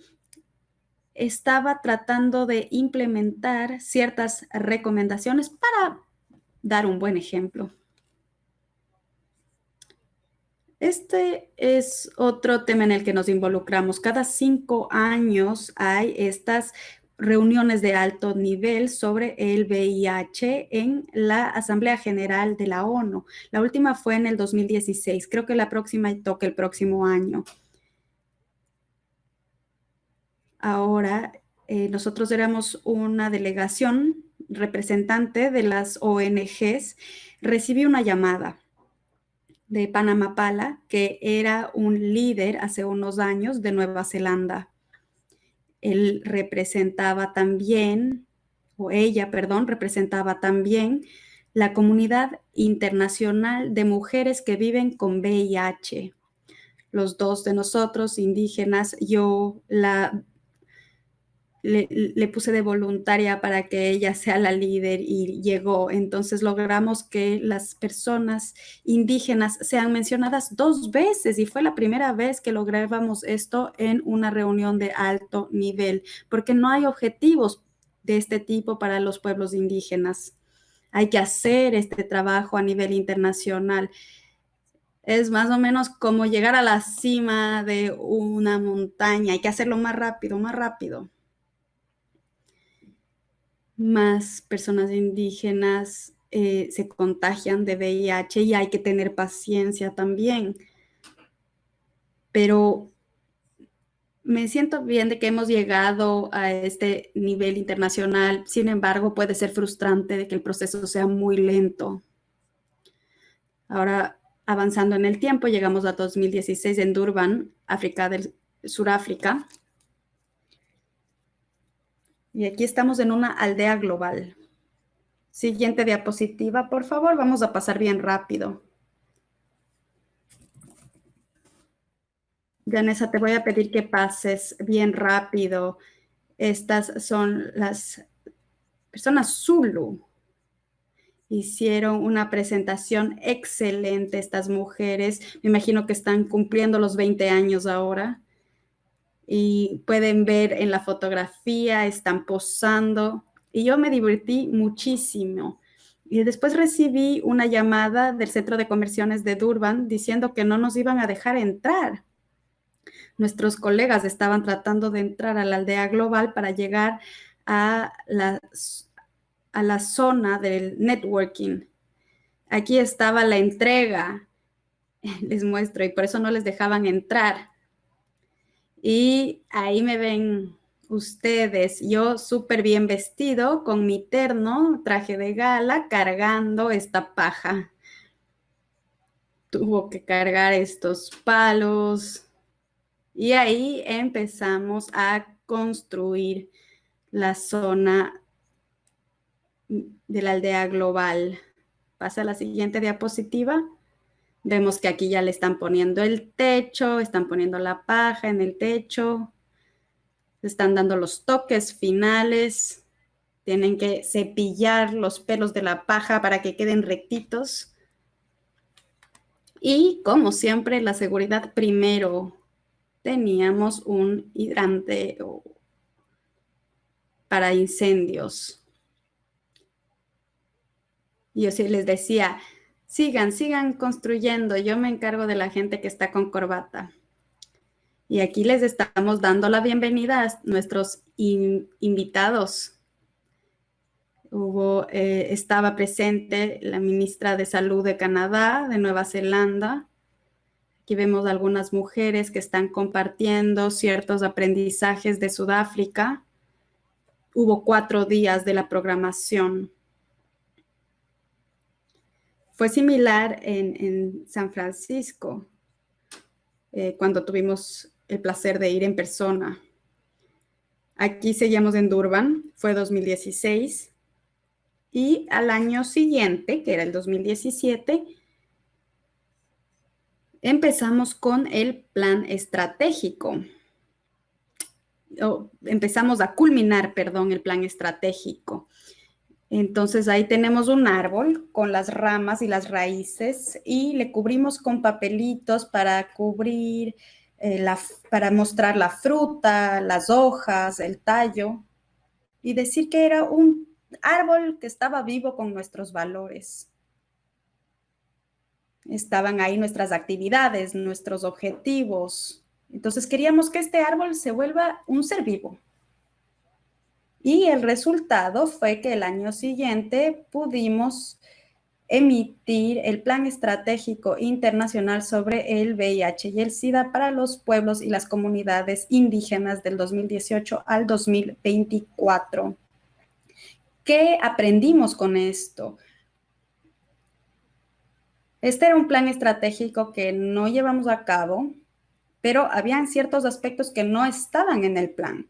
estaba tratando de implementar ciertas recomendaciones para dar un buen ejemplo. Este es otro tema en el que nos involucramos. Cada 5 años hay estas reuniones de alto nivel sobre el VIH en la Asamblea General de la ONU. La última fue en el 2016. Creo que la próxima toca el próximo año. Ahora, nosotros éramos una delegación representante de las ONGs. Recibí una llamada de Panama Pala, que era un líder hace unos años de Nueva Zelanda. Él representaba también, o ella, perdón, representaba también la comunidad internacional de mujeres que viven con VIH. Los dos de nosotros, indígenas, yo le puse de voluntaria para que ella sea la líder y llegó. Entonces logramos que las personas indígenas sean mencionadas 2 veces y fue la primera vez que lográbamos esto en una reunión de alto nivel, porque no hay objetivos de este tipo para los pueblos indígenas. Hay que hacer este trabajo a nivel internacional. Es más o menos como llegar a la cima de una montaña. Hay que hacerlo más rápido, más rápido. Más personas indígenas se contagian de VIH y hay que tener paciencia también. Pero me siento bien de que hemos llegado a este nivel internacional. Sin embargo, puede ser frustrante de que el proceso sea muy lento. Ahora, avanzando en el tiempo, llegamos a 2016 en Durban, Suráfrica. Y aquí estamos en una aldea global. Siguiente diapositiva, por favor. Vamos a pasar bien rápido. Vanessa, te voy a pedir que pases bien rápido. Estas son las personas Zulu. Hicieron una presentación excelente estas mujeres. Me imagino que están cumpliendo los 20 años ahora. Y pueden ver en la fotografía, están posando. Y yo me divertí muchísimo. Y después recibí una llamada del Centro de Conversiones de Durban diciendo que no nos iban a dejar entrar. Nuestros colegas estaban tratando de entrar a la aldea global para llegar a la zona del networking. Aquí estaba la entrega. Les muestro, y por eso no les dejaban entrar. Y ahí me ven ustedes, yo súper bien vestido, con mi terno, traje de gala, cargando esta paja. Tuvo que cargar estos palos. Y ahí empezamos a construir la zona de la aldea global. Pasa a la siguiente diapositiva. Vemos que aquí ya le están poniendo el techo, están poniendo la paja en el techo, están dando los toques finales, tienen que cepillar los pelos de la paja para que queden rectitos. Y como siempre, la seguridad primero. Teníamos un hidrante para incendios. Y yo sí les decía, sigan construyendo, yo me encargo de la gente que está con corbata. Y aquí les estamos dando la bienvenida a nuestros invitados. Estaba presente la ministra de Salud de Canadá, de Nueva Zelanda. Aquí vemos algunas mujeres que están compartiendo ciertos aprendizajes de Sudáfrica. Hubo 4 días de la programación. Fue similar en San Francisco, cuando tuvimos el placer de ir en persona. Aquí seguíamos en Durban, fue 2016. Y al año siguiente, que era el 2017, empezamos con el plan estratégico. Empezamos a culminar, perdón, el plan estratégico. Entonces ahí tenemos un árbol con las ramas y las raíces y le cubrimos con papelitos para cubrir, para mostrar la fruta, las hojas, el tallo y decir que era un árbol que estaba vivo con nuestros valores. Estaban ahí nuestras actividades, nuestros objetivos. Entonces queríamos que este árbol se vuelva un ser vivo. Y el resultado fue que el año siguiente pudimos emitir el Plan Estratégico Internacional sobre el VIH y el SIDA para los pueblos y las comunidades indígenas del 2018 al 2024. ¿Qué aprendimos con esto? Este era un plan estratégico que no llevamos a cabo, pero habían ciertos aspectos que no estaban en el plan.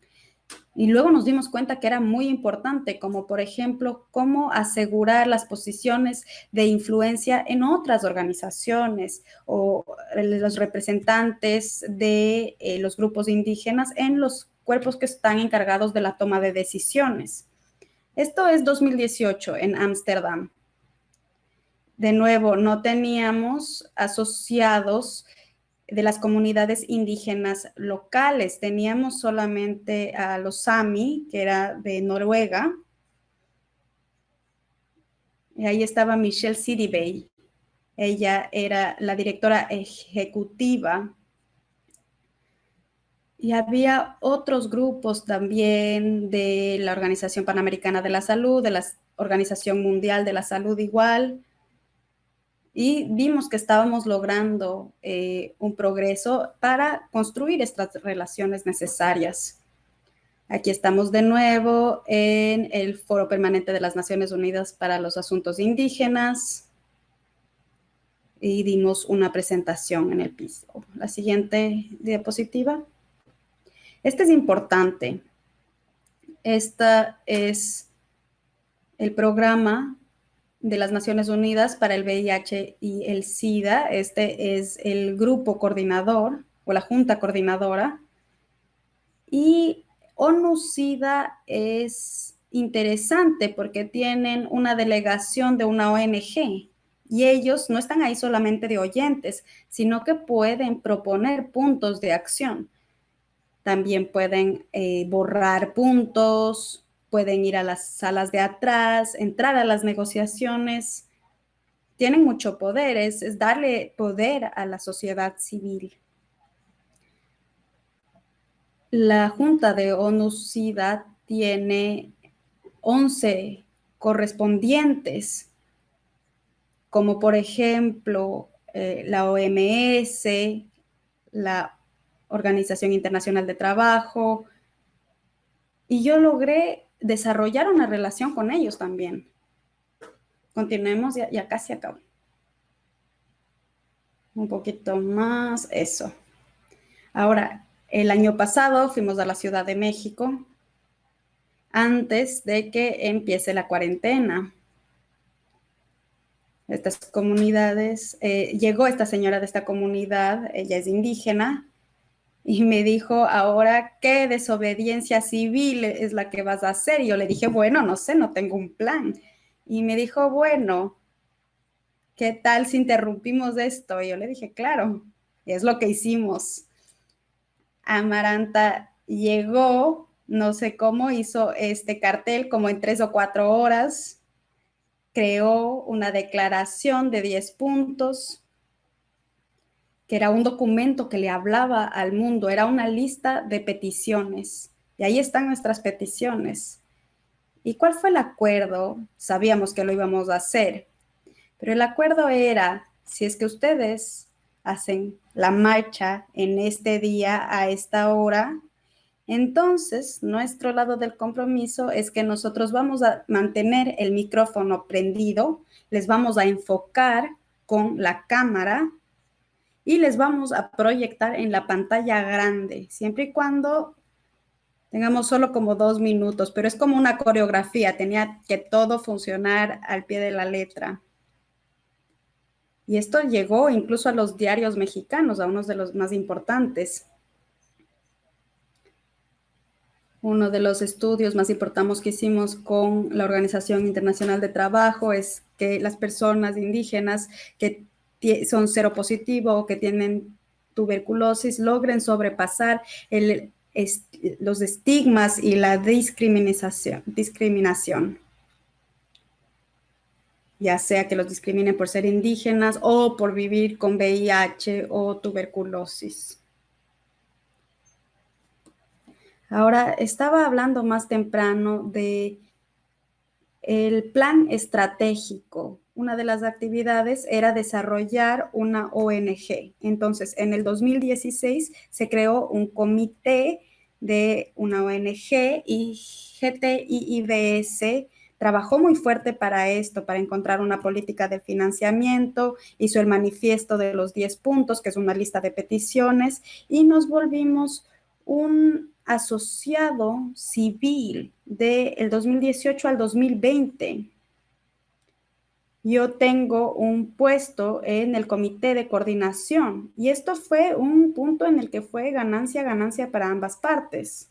Y luego nos dimos cuenta que era muy importante, como por ejemplo, cómo asegurar las posiciones de influencia en otras organizaciones o los representantes de los grupos indígenas en los cuerpos que están encargados de la toma de decisiones. Esto es 2018 en Ámsterdam. De nuevo, no teníamos asociados de las comunidades indígenas locales. Teníamos solamente a los Sami, que era de Noruega. Y ahí estaba Michelle Sidibey. Ella era la directora ejecutiva. Y había otros grupos también de la Organización Panamericana de la Salud, de la Organización Mundial de la Salud igual. Y vimos que estábamos logrando un progreso para construir estas relaciones necesarias. Aquí estamos de nuevo en el Foro Permanente de las Naciones Unidas para los Asuntos Indígenas y dimos una presentación en el piso. La siguiente diapositiva. Este es importante. Este es el programa de las Naciones Unidas para el VIH y el SIDA. Este es el grupo coordinador o la junta coordinadora. Y ONU-SIDA es interesante porque tienen una delegación de una ONG y ellos no están ahí solamente de oyentes, sino que pueden proponer puntos de acción. También pueden borrar puntos, pueden ir a las salas de atrás, entrar a las negociaciones. Tienen mucho poder, es darle poder a la sociedad civil. La Junta de ONU-SIDA tiene 11 correspondientes, como por ejemplo la OMS, la Organización Internacional de Trabajo, y yo logré desarrollar una relación con ellos también. Continuemos, ya casi acabo. Un poquito más, eso. Ahora, el año pasado fuimos a la Ciudad de México antes de que empiece la cuarentena. Estas comunidades, llegó esta señora de esta comunidad, ella es indígena, y me dijo, ahora, ¿qué desobediencia civil es la que vas a hacer? Y yo le dije, bueno, no sé, no tengo un plan. Y me dijo, bueno, ¿qué tal si interrumpimos esto? Y yo le dije, claro, es lo que hicimos. Amaranta llegó, no sé cómo, hizo este cartel como en 3 o 4 horas, creó una declaración de 10 puntos, que era un documento que le hablaba al mundo, era una lista de peticiones. Y ahí están nuestras peticiones. ¿Y cuál fue el acuerdo? Sabíamos que lo íbamos a hacer, pero el acuerdo era, si es que ustedes hacen la marcha en este día a esta hora. Entonces, nuestro lado del compromiso es que nosotros vamos a mantener el micrófono prendido, les vamos a enfocar con la cámara y les vamos a proyectar en la pantalla grande, siempre y cuando tengamos solo como 2 minutos, pero es como una coreografía, tenía que todo funcionar al pie de la letra. Y esto llegó incluso a los diarios mexicanos, a uno de los más importantes. Uno de los estudios más importantes que hicimos con la Organización Internacional de Trabajo es que las personas indígenas que son seropositivo o que tienen tuberculosis logren sobrepasar los estigmas y la discriminación, ya sea que los discriminen por ser indígenas o por vivir con VIH o tuberculosis. Ahora, estaba hablando más temprano de el plan estratégico. Una de las actividades era desarrollar una ONG. Entonces, en el 2016 se creó un comité de una ONG y GTIIBS trabajó muy fuerte para esto, para encontrar una política de financiamiento, hizo el manifiesto de los 10 puntos, que es una lista de peticiones, y nos volvimos un asociado civil del 2018 al 2020. Yo tengo un puesto en el comité de coordinación y esto fue un punto en el que fue ganancia para ambas partes.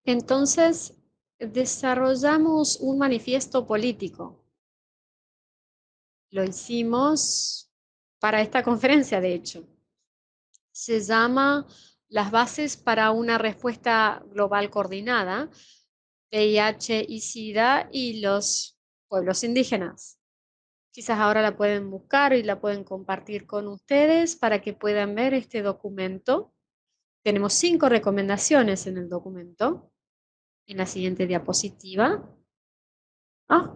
Entonces, desarrollamos un manifiesto político. Lo hicimos para esta conferencia, de hecho. Se llama Las bases para una respuesta global coordinada, VIH y SIDA y los pueblos indígenas. Quizás ahora la pueden buscar y la pueden compartir con ustedes para que puedan ver este documento. Tenemos 5 recomendaciones en el documento. En la siguiente diapositiva.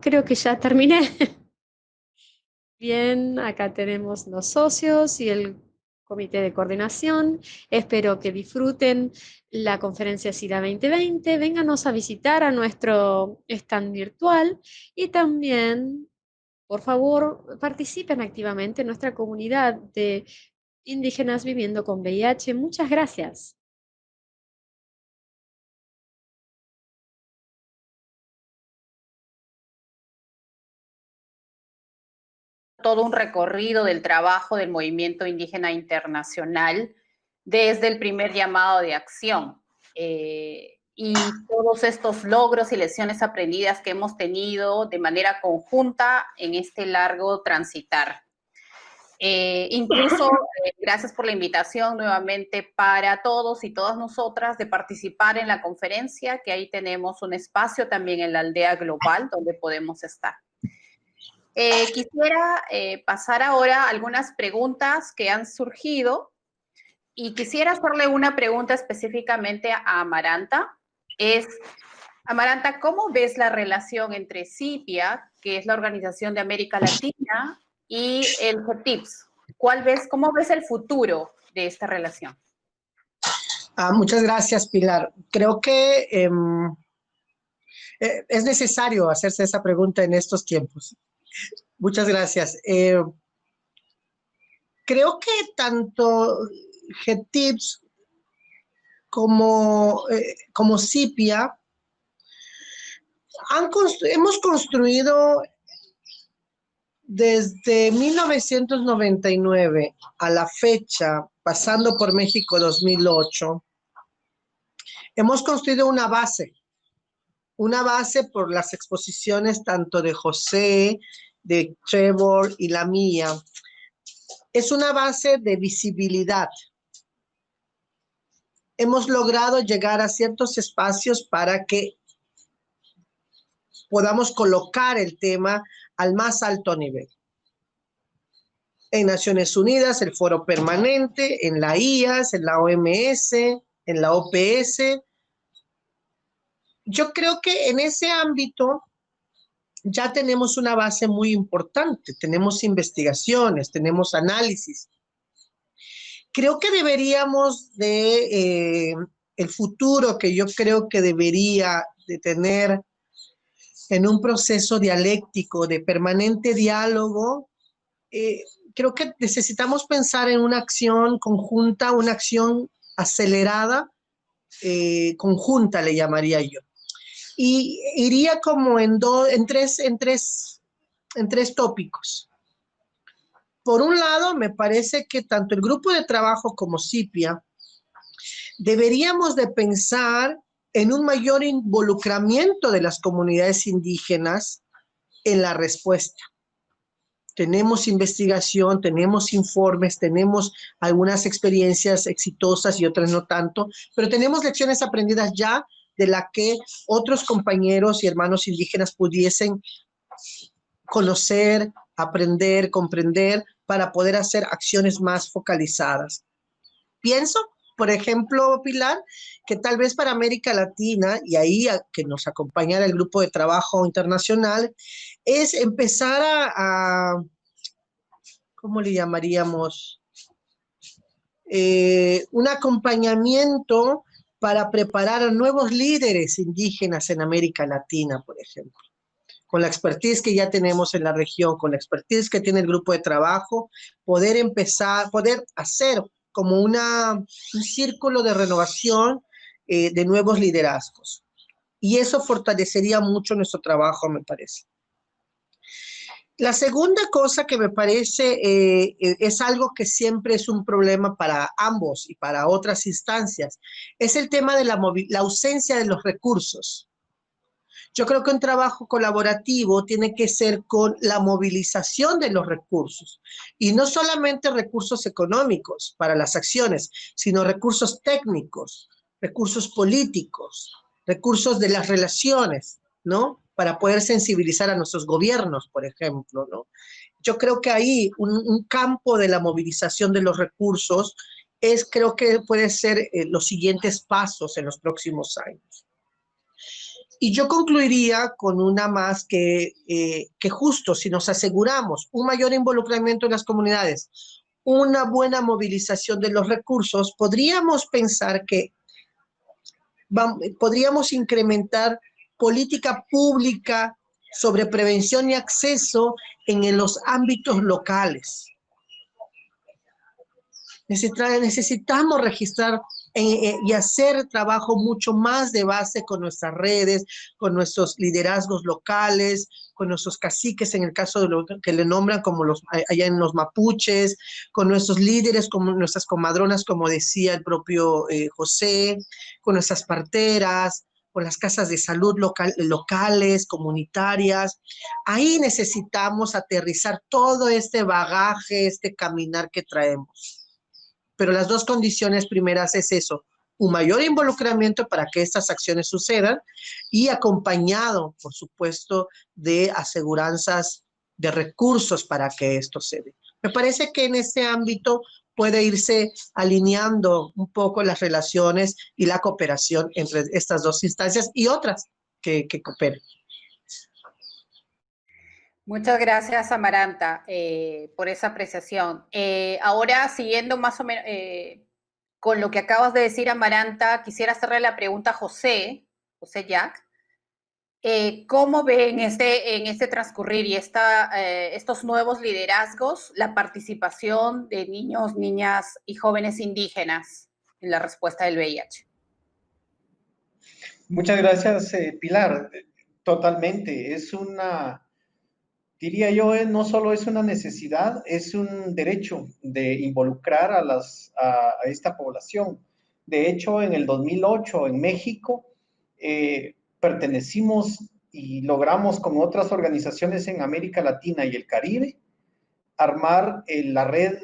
Creo que ya terminé. Bien, acá tenemos los socios y el comité de coordinación. Espero que disfruten la conferencia SIDA 2020. Vénganos a visitar a nuestro stand virtual y también, por favor, participen activamente en nuestra comunidad de indígenas viviendo con VIH. Muchas gracias. Todo un recorrido del trabajo del movimiento indígena internacional desde el primer llamado de acción y todos estos logros y lecciones aprendidas que hemos tenido de manera conjunta en este largo transitar. Incluso, gracias por la invitación nuevamente para todos y todas nosotras de participar en la conferencia, que ahí tenemos un espacio también en la aldea global donde podemos estar. Quisiera pasar ahora a algunas preguntas que han surgido y quisiera hacerle una pregunta específicamente a Amaranta. Amaranta, ¿cómo ves la relación entre CIPIA, que es la Organización de América Latina, y el GTIPS? ¿Cómo ves el futuro de esta relación? Muchas gracias, Pilar. Creo que es necesario hacerse esa pregunta en estos tiempos. Muchas gracias. Creo que tanto GTIPS como CIPIA hemos construido desde 1999 a la fecha, pasando por México 2008, hemos construido una base por las exposiciones tanto de José, de Trevor y la mía. Es una base de visibilidad. Hemos logrado llegar a ciertos espacios para que podamos colocar el tema al más alto nivel. En Naciones Unidas, el Foro Permanente, en la IAS, en la OMS, en la OPS. Yo creo que en ese ámbito ya tenemos una base muy importante, tenemos investigaciones, tenemos análisis. Creo que deberíamos el futuro que yo creo que debería de tener en un proceso dialéctico de permanente diálogo, creo que necesitamos pensar en una acción conjunta, una acción acelerada, conjunta le llamaría yo. Y iría como en tres tópicos. Por un lado, me parece que tanto el grupo de trabajo como CIPIA deberíamos de pensar en un mayor involucramiento de las comunidades indígenas en la respuesta. Tenemos investigación, tenemos informes, tenemos algunas experiencias exitosas y otras no tanto, pero tenemos lecciones aprendidas ya de la que otros compañeros y hermanos indígenas pudiesen conocer, aprender, comprender, para poder hacer acciones más focalizadas. Pienso, por ejemplo, Pilar, que tal vez para América Latina, y ahí que nos acompañara el grupo de trabajo internacional, es empezar ¿cómo le llamaríamos? Un acompañamiento para preparar a nuevos líderes indígenas en América Latina, por ejemplo. Con la expertise que ya tenemos en la región, con la expertise que tiene el grupo de trabajo, poder hacer como un círculo de renovación de nuevos liderazgos. Y eso fortalecería mucho nuestro trabajo, me parece. La segunda cosa que me parece es algo que siempre es un problema para ambos y para otras instancias, es el tema de la ausencia de los recursos. Yo creo que un trabajo colaborativo tiene que ser con la movilización de los recursos, y no solamente recursos económicos para las acciones, sino recursos técnicos, recursos políticos, recursos de las relaciones, ¿no? Para poder sensibilizar a nuestros gobiernos, por ejemplo, ¿no? Yo creo que ahí un campo de la movilización de los recursos creo que puede ser los siguientes pasos en los próximos años. Y yo concluiría con una más que justo si nos aseguramos un mayor involucramiento en las comunidades, una buena movilización de los recursos, podríamos pensar que podríamos incrementar política pública sobre prevención y acceso en los ámbitos locales. Necesitamos registrar y hacer trabajo mucho más de base con nuestras redes, con nuestros liderazgos locales, con nuestros caciques, en el caso de lo que le nombran como allá en los mapuches, con nuestros líderes, como nuestras comadronas, como decía el propio José, con nuestras parteras, con las casas de salud locales, comunitarias. Ahí necesitamos aterrizar todo este bagaje, este caminar que traemos. Pero las dos condiciones primeras es eso, un mayor involucramiento para que estas acciones sucedan y acompañado, por supuesto, de aseguranzas de recursos para que esto se dé. Me parece que en este ámbito puede irse alineando un poco las relaciones y la cooperación entre estas dos instancias y otras que cooperen. Muchas gracias, Amaranta, por esa apreciación. Ahora, siguiendo más o menos con lo que acabas de decir, Amaranta, quisiera hacerle la pregunta a José Jack. ¿Cómo ve en este transcurrir y estos nuevos liderazgos la participación de niños, niñas y jóvenes indígenas en la respuesta del VIH? Muchas gracias, Pilar. Totalmente. Diría yo, no solo es una necesidad, es un derecho de involucrar a esta población. De hecho, en el 2008, en México, pertenecimos y logramos con otras organizaciones en América Latina y el Caribe armar la red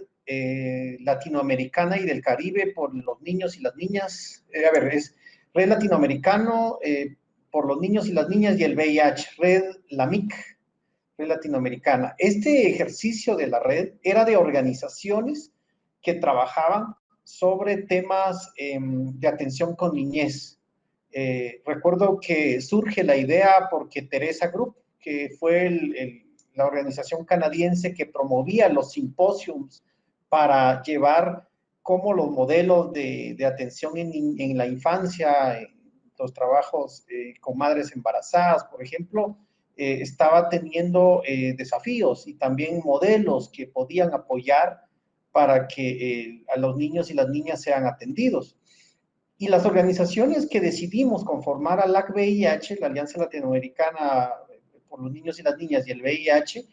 latinoamericana y del Caribe por los niños y las niñas. Es Red Latinoamericano por los niños y las niñas y el VIH, Red LAMIC, Red Latinoamericana. Este ejercicio de la red era de organizaciones que trabajaban sobre temas de atención con niñez. Recuerdo que surge la idea porque Teresa Group, que fue la organización canadiense que promovía los simposios para llevar como los modelos de atención en la infancia, en los trabajos con madres embarazadas, por ejemplo, estaba teniendo desafíos y también modelos que podían apoyar para que a los niños y las niñas sean atendidos. Y las organizaciones que decidimos conformar a LAC-VIH, la Alianza Latinoamericana por los Niños y las Niñas y el VIH,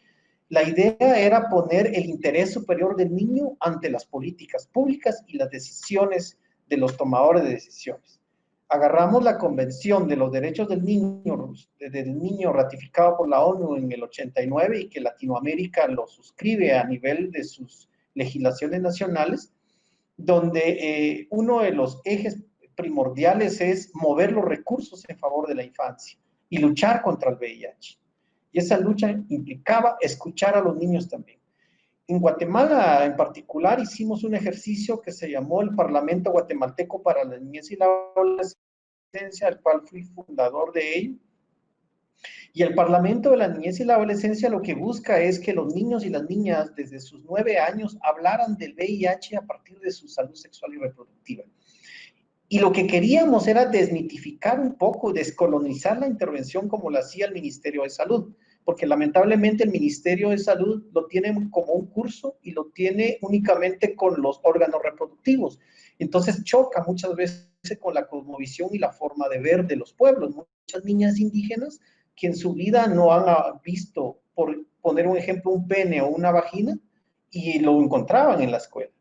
la idea era poner el interés superior del niño ante las políticas públicas y las decisiones de los tomadores de decisiones. Agarramos la Convención de los Derechos del Niño ratificado por la ONU en el 89 y que Latinoamérica lo suscribe a nivel de sus legislaciones nacionales, donde uno de los ejes primordiales es mover los recursos en favor de la infancia y luchar contra el VIH. Y esa lucha implicaba escuchar a los niños también. En Guatemala, en particular, hicimos un ejercicio que se llamó el Parlamento Guatemalteco para la Niñez y la Adolescencia, al cual fui fundador de ello. Y el Parlamento de la Niñez y la Adolescencia lo que busca es que los niños y las niñas desde sus 9 años hablaran del VIH a partir de su salud sexual y reproductiva. Y lo que queríamos era desmitificar un poco, descolonizar la intervención como lo hacía el Ministerio de Salud, porque lamentablemente el Ministerio de Salud lo tiene como un curso y lo tiene únicamente con los órganos reproductivos. Entonces choca muchas veces con la cosmovisión y la forma de ver de los pueblos. Muchas niñas indígenas que en su vida no han visto, por poner un ejemplo, un pene o una vagina y lo encontraban en la escuela.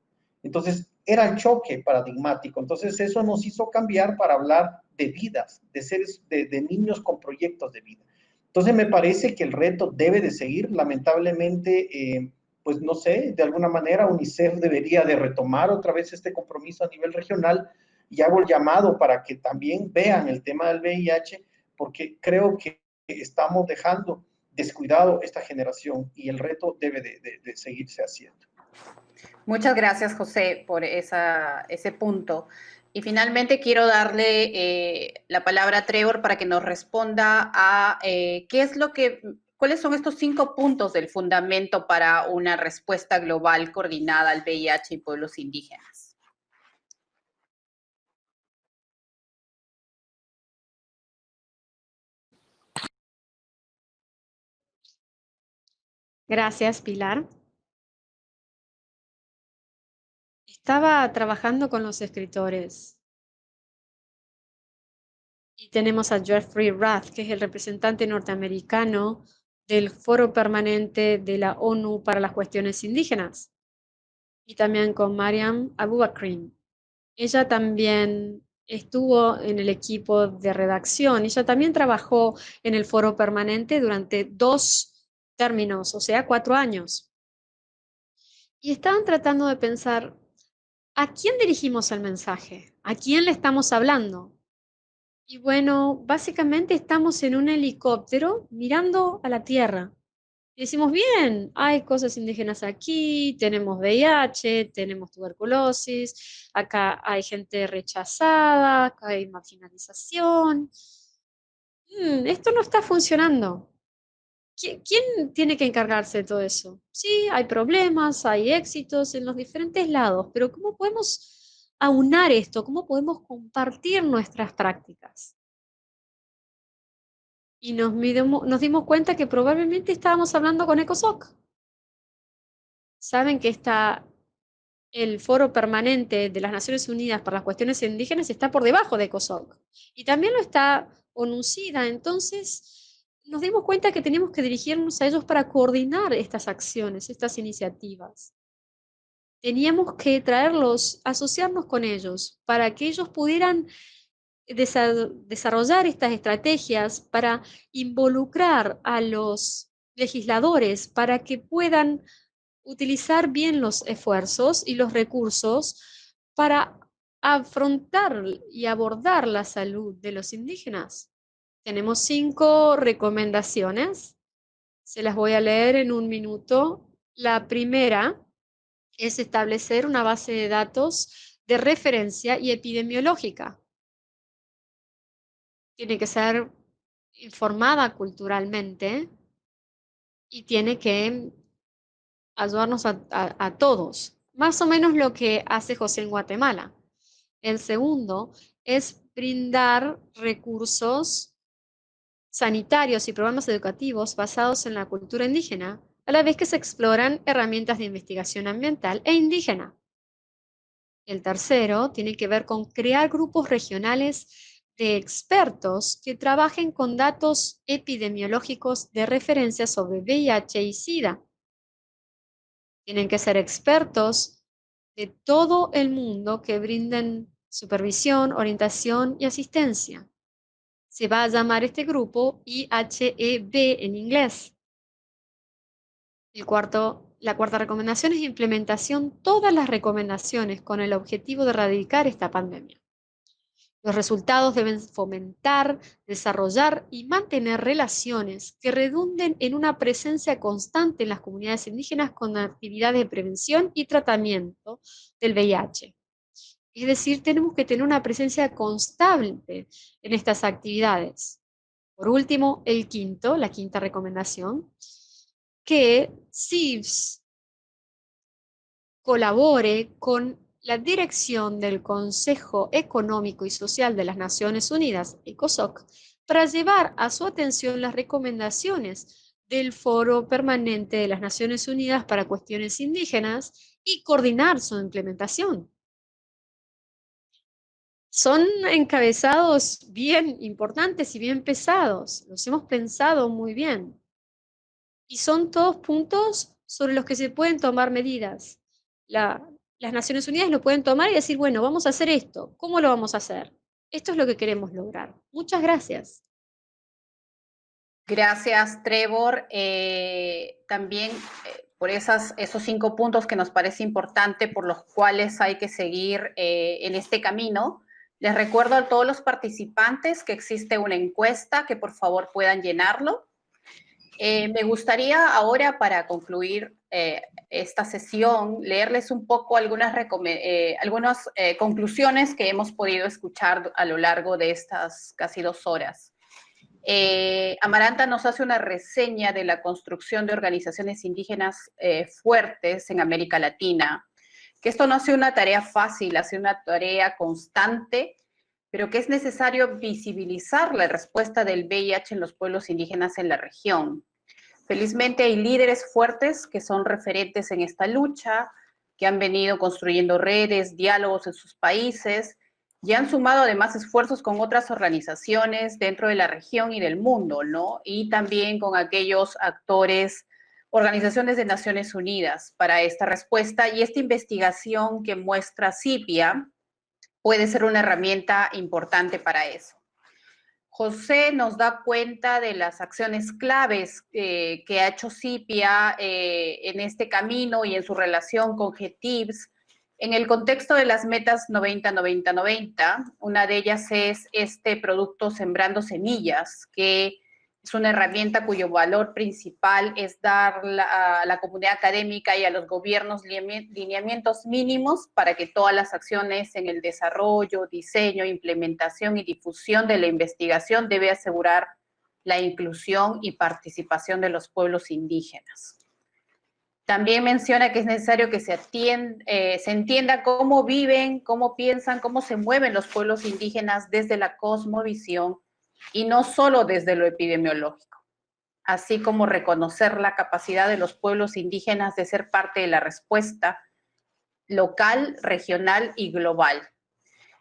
Entonces, era el choque paradigmático. Entonces, eso nos hizo cambiar para hablar de vidas, de seres, de niños con proyectos de vida. Entonces, me parece que el reto debe de seguir. Lamentablemente, pues no sé, de alguna manera UNICEF debería de retomar otra vez este compromiso a nivel regional y hago el llamado para que también vean el tema del VIH, porque creo que estamos dejando descuidado esta generación y el reto debe de seguirse haciendo. Muchas gracias, José, por ese punto. Y finalmente quiero darle la palabra a Trevor para que nos responda a cuáles son estos 5 puntos del fundamento para una respuesta global coordinada al VIH y pueblos indígenas. Gracias, Pilar. Estaba trabajando con los escritores y tenemos a Jeffrey Rath, que es el representante norteamericano del Foro Permanente de la ONU para las Cuestiones Indígenas, y también con Mariam Aboubakrin. Ella también estuvo en el equipo de redacción. Ella también trabajó en el Foro Permanente durante 2 términos, o sea, 4 años. Y estaban tratando de pensar, ¿a quién dirigimos el mensaje? ¿A quién le estamos hablando? Y bueno, básicamente estamos en un helicóptero mirando a la Tierra. Y decimos, bien, hay cosas indígenas aquí, tenemos VIH, tenemos tuberculosis, acá hay gente rechazada, acá hay marginalización. Esto no está funcionando. ¿Quién tiene que encargarse de todo eso? Sí, hay problemas, hay éxitos en los diferentes lados, pero ¿cómo podemos aunar esto? ¿Cómo podemos compartir nuestras prácticas? Y nos dimos cuenta que probablemente estábamos hablando con ECOSOC. Saben que el Foro Permanente de las Naciones Unidas para las Cuestiones Indígenas está por debajo de ECOSOC. Y también lo está ONUCIDA. Entonces, nos dimos cuenta que teníamos que dirigirnos a ellos para coordinar estas acciones, estas iniciativas. Teníamos que asociarnos con ellos, para que ellos pudieran desarrollar estas estrategias para involucrar a los legisladores para que puedan utilizar bien los esfuerzos y los recursos para afrontar y abordar la salud de los indígenas. Tenemos 5 recomendaciones. Se las voy a leer en un minuto. La primera es establecer una base de datos de referencia y epidemiológica. Tiene que ser informada culturalmente y tiene que ayudarnos a todos. Más o menos lo que hace José en Guatemala. El segundo es brindar recursos sanitarios y programas educativos basados en la cultura indígena, a la vez que se exploran herramientas de investigación ambiental e indígena. El tercero tiene que ver con crear grupos regionales de expertos que trabajen con datos epidemiológicos de referencia sobre VIH y SIDA. Tienen que ser expertos de todo el mundo que brinden supervisión, orientación y asistencia. Se va a llamar este grupo IHEB en inglés. La cuarta recomendación es implementación todas las recomendaciones con el objetivo de erradicar esta pandemia. Los resultados deben fomentar, desarrollar y mantener relaciones que redunden en una presencia constante en las comunidades indígenas con actividades de prevención y tratamiento del VIH. Es decir, tenemos que tener una presencia constante en estas actividades. Por último, la quinta recomendación, que CIFS colabore con la dirección del Consejo Económico y Social de las Naciones Unidas, ECOSOC, para llevar a su atención las recomendaciones del Foro Permanente de las Naciones Unidas para Cuestiones Indígenas y coordinar su implementación. Son encabezados bien importantes y bien pesados, los hemos pensado muy bien. Y son todos puntos sobre los que se pueden tomar medidas. Las Naciones Unidas lo pueden tomar y decir, bueno, vamos a hacer esto. ¿Cómo lo vamos a hacer? Esto es lo que queremos lograr. Muchas gracias. Gracias, Trevor. También por esos 5 puntos que nos parece importante, por los cuales hay que seguir en este camino. Les recuerdo a todos los participantes que existe una encuesta, que por favor puedan llenarlo. Me gustaría ahora, para concluir esta sesión, leerles un poco algunas conclusiones que hemos podido escuchar a lo largo de estas casi 2 horas. Amaranta nos hace una reseña de la construcción de organizaciones indígenas fuertes en América Latina, que esto no ha sido una tarea fácil, ha sido una tarea constante, pero que es necesario visibilizar la respuesta del VIH en los pueblos indígenas en la región. Felizmente hay líderes fuertes que son referentes en esta lucha, que han venido construyendo redes, diálogos en sus países y han sumado además esfuerzos con otras organizaciones dentro de la región y del mundo, ¿no? Y también con aquellos actores, organizaciones de Naciones Unidas para esta respuesta, y esta investigación que muestra CIPIA puede ser una herramienta importante para eso. José nos da cuenta de las acciones claves que ha hecho CIPIA en este camino y en su relación con GTIPS en el contexto de las metas 90-90-90. Una de ellas es este producto Sembrando Semillas, que es una herramienta cuyo valor principal es dar a la comunidad académica y a los gobiernos lineamientos mínimos para que todas las acciones en el desarrollo, diseño, implementación y difusión de la investigación debe asegurar la inclusión y participación de los pueblos indígenas. También menciona que es necesario que se entienda cómo viven, cómo piensan, cómo se mueven los pueblos indígenas desde la cosmovisión y no solo desde lo epidemiológico, así como reconocer la capacidad de los pueblos indígenas de ser parte de la respuesta local, regional y global,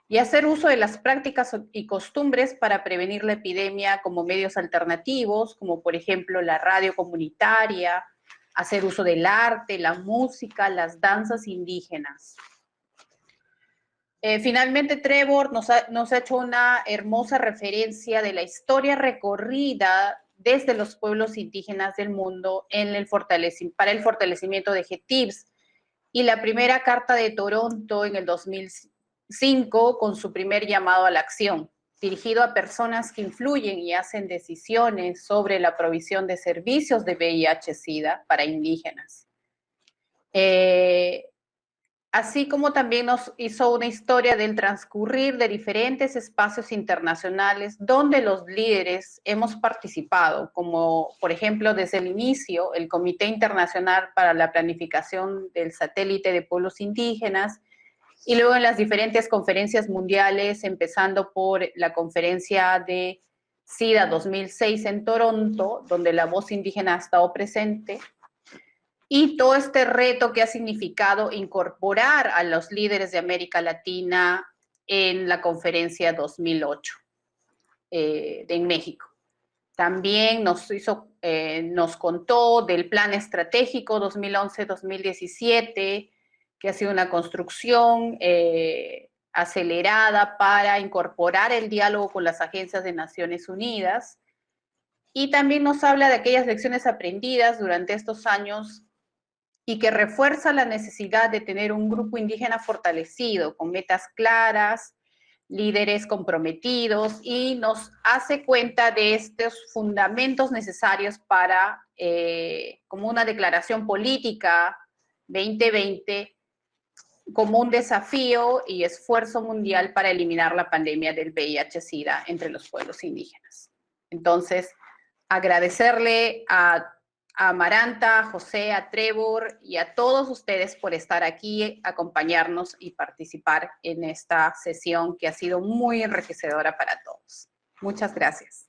y hacer uso de las prácticas y costumbres para prevenir la epidemia como medios alternativos, como por ejemplo la radio comunitaria, hacer uso del arte, la música, las danzas indígenas. Finalmente, Trevor nos ha hecho una hermosa referencia de la historia recorrida desde los pueblos indígenas del mundo para el fortalecimiento de GTIPS, y la primera Carta de Toronto en el 2005 con su primer llamado a la acción, dirigido a personas que influyen y hacen decisiones sobre la provisión de servicios de VIH-Sida para indígenas. así como también nos hizo una historia del transcurrir de diferentes espacios internacionales donde los líderes hemos participado, como por ejemplo desde el inicio el Comité Internacional para la Planificación del Satélite de Pueblos Indígenas, y luego en las diferentes conferencias mundiales, empezando por la conferencia de SIDA 2006 en Toronto, donde la voz indígena ha estado presente, y todo este reto que ha significado incorporar a los líderes de América Latina en la conferencia 2008 en México. También nos contó del Plan Estratégico 2011-2017, que ha sido una construcción acelerada para incorporar el diálogo con las agencias de Naciones Unidas. Y también nos habla de aquellas lecciones aprendidas durante estos años y que refuerza la necesidad de tener un grupo indígena fortalecido, con metas claras, líderes comprometidos, y nos hace cuenta de estos fundamentos necesarios para, como una declaración política 2020, como un desafío y esfuerzo mundial para eliminar la pandemia del VIH-Sida entre los pueblos indígenas. Entonces, agradecerle a Maranta, a José, a Trevor y a todos ustedes por estar aquí, acompañarnos y participar en esta sesión que ha sido muy enriquecedora para todos. Muchas gracias.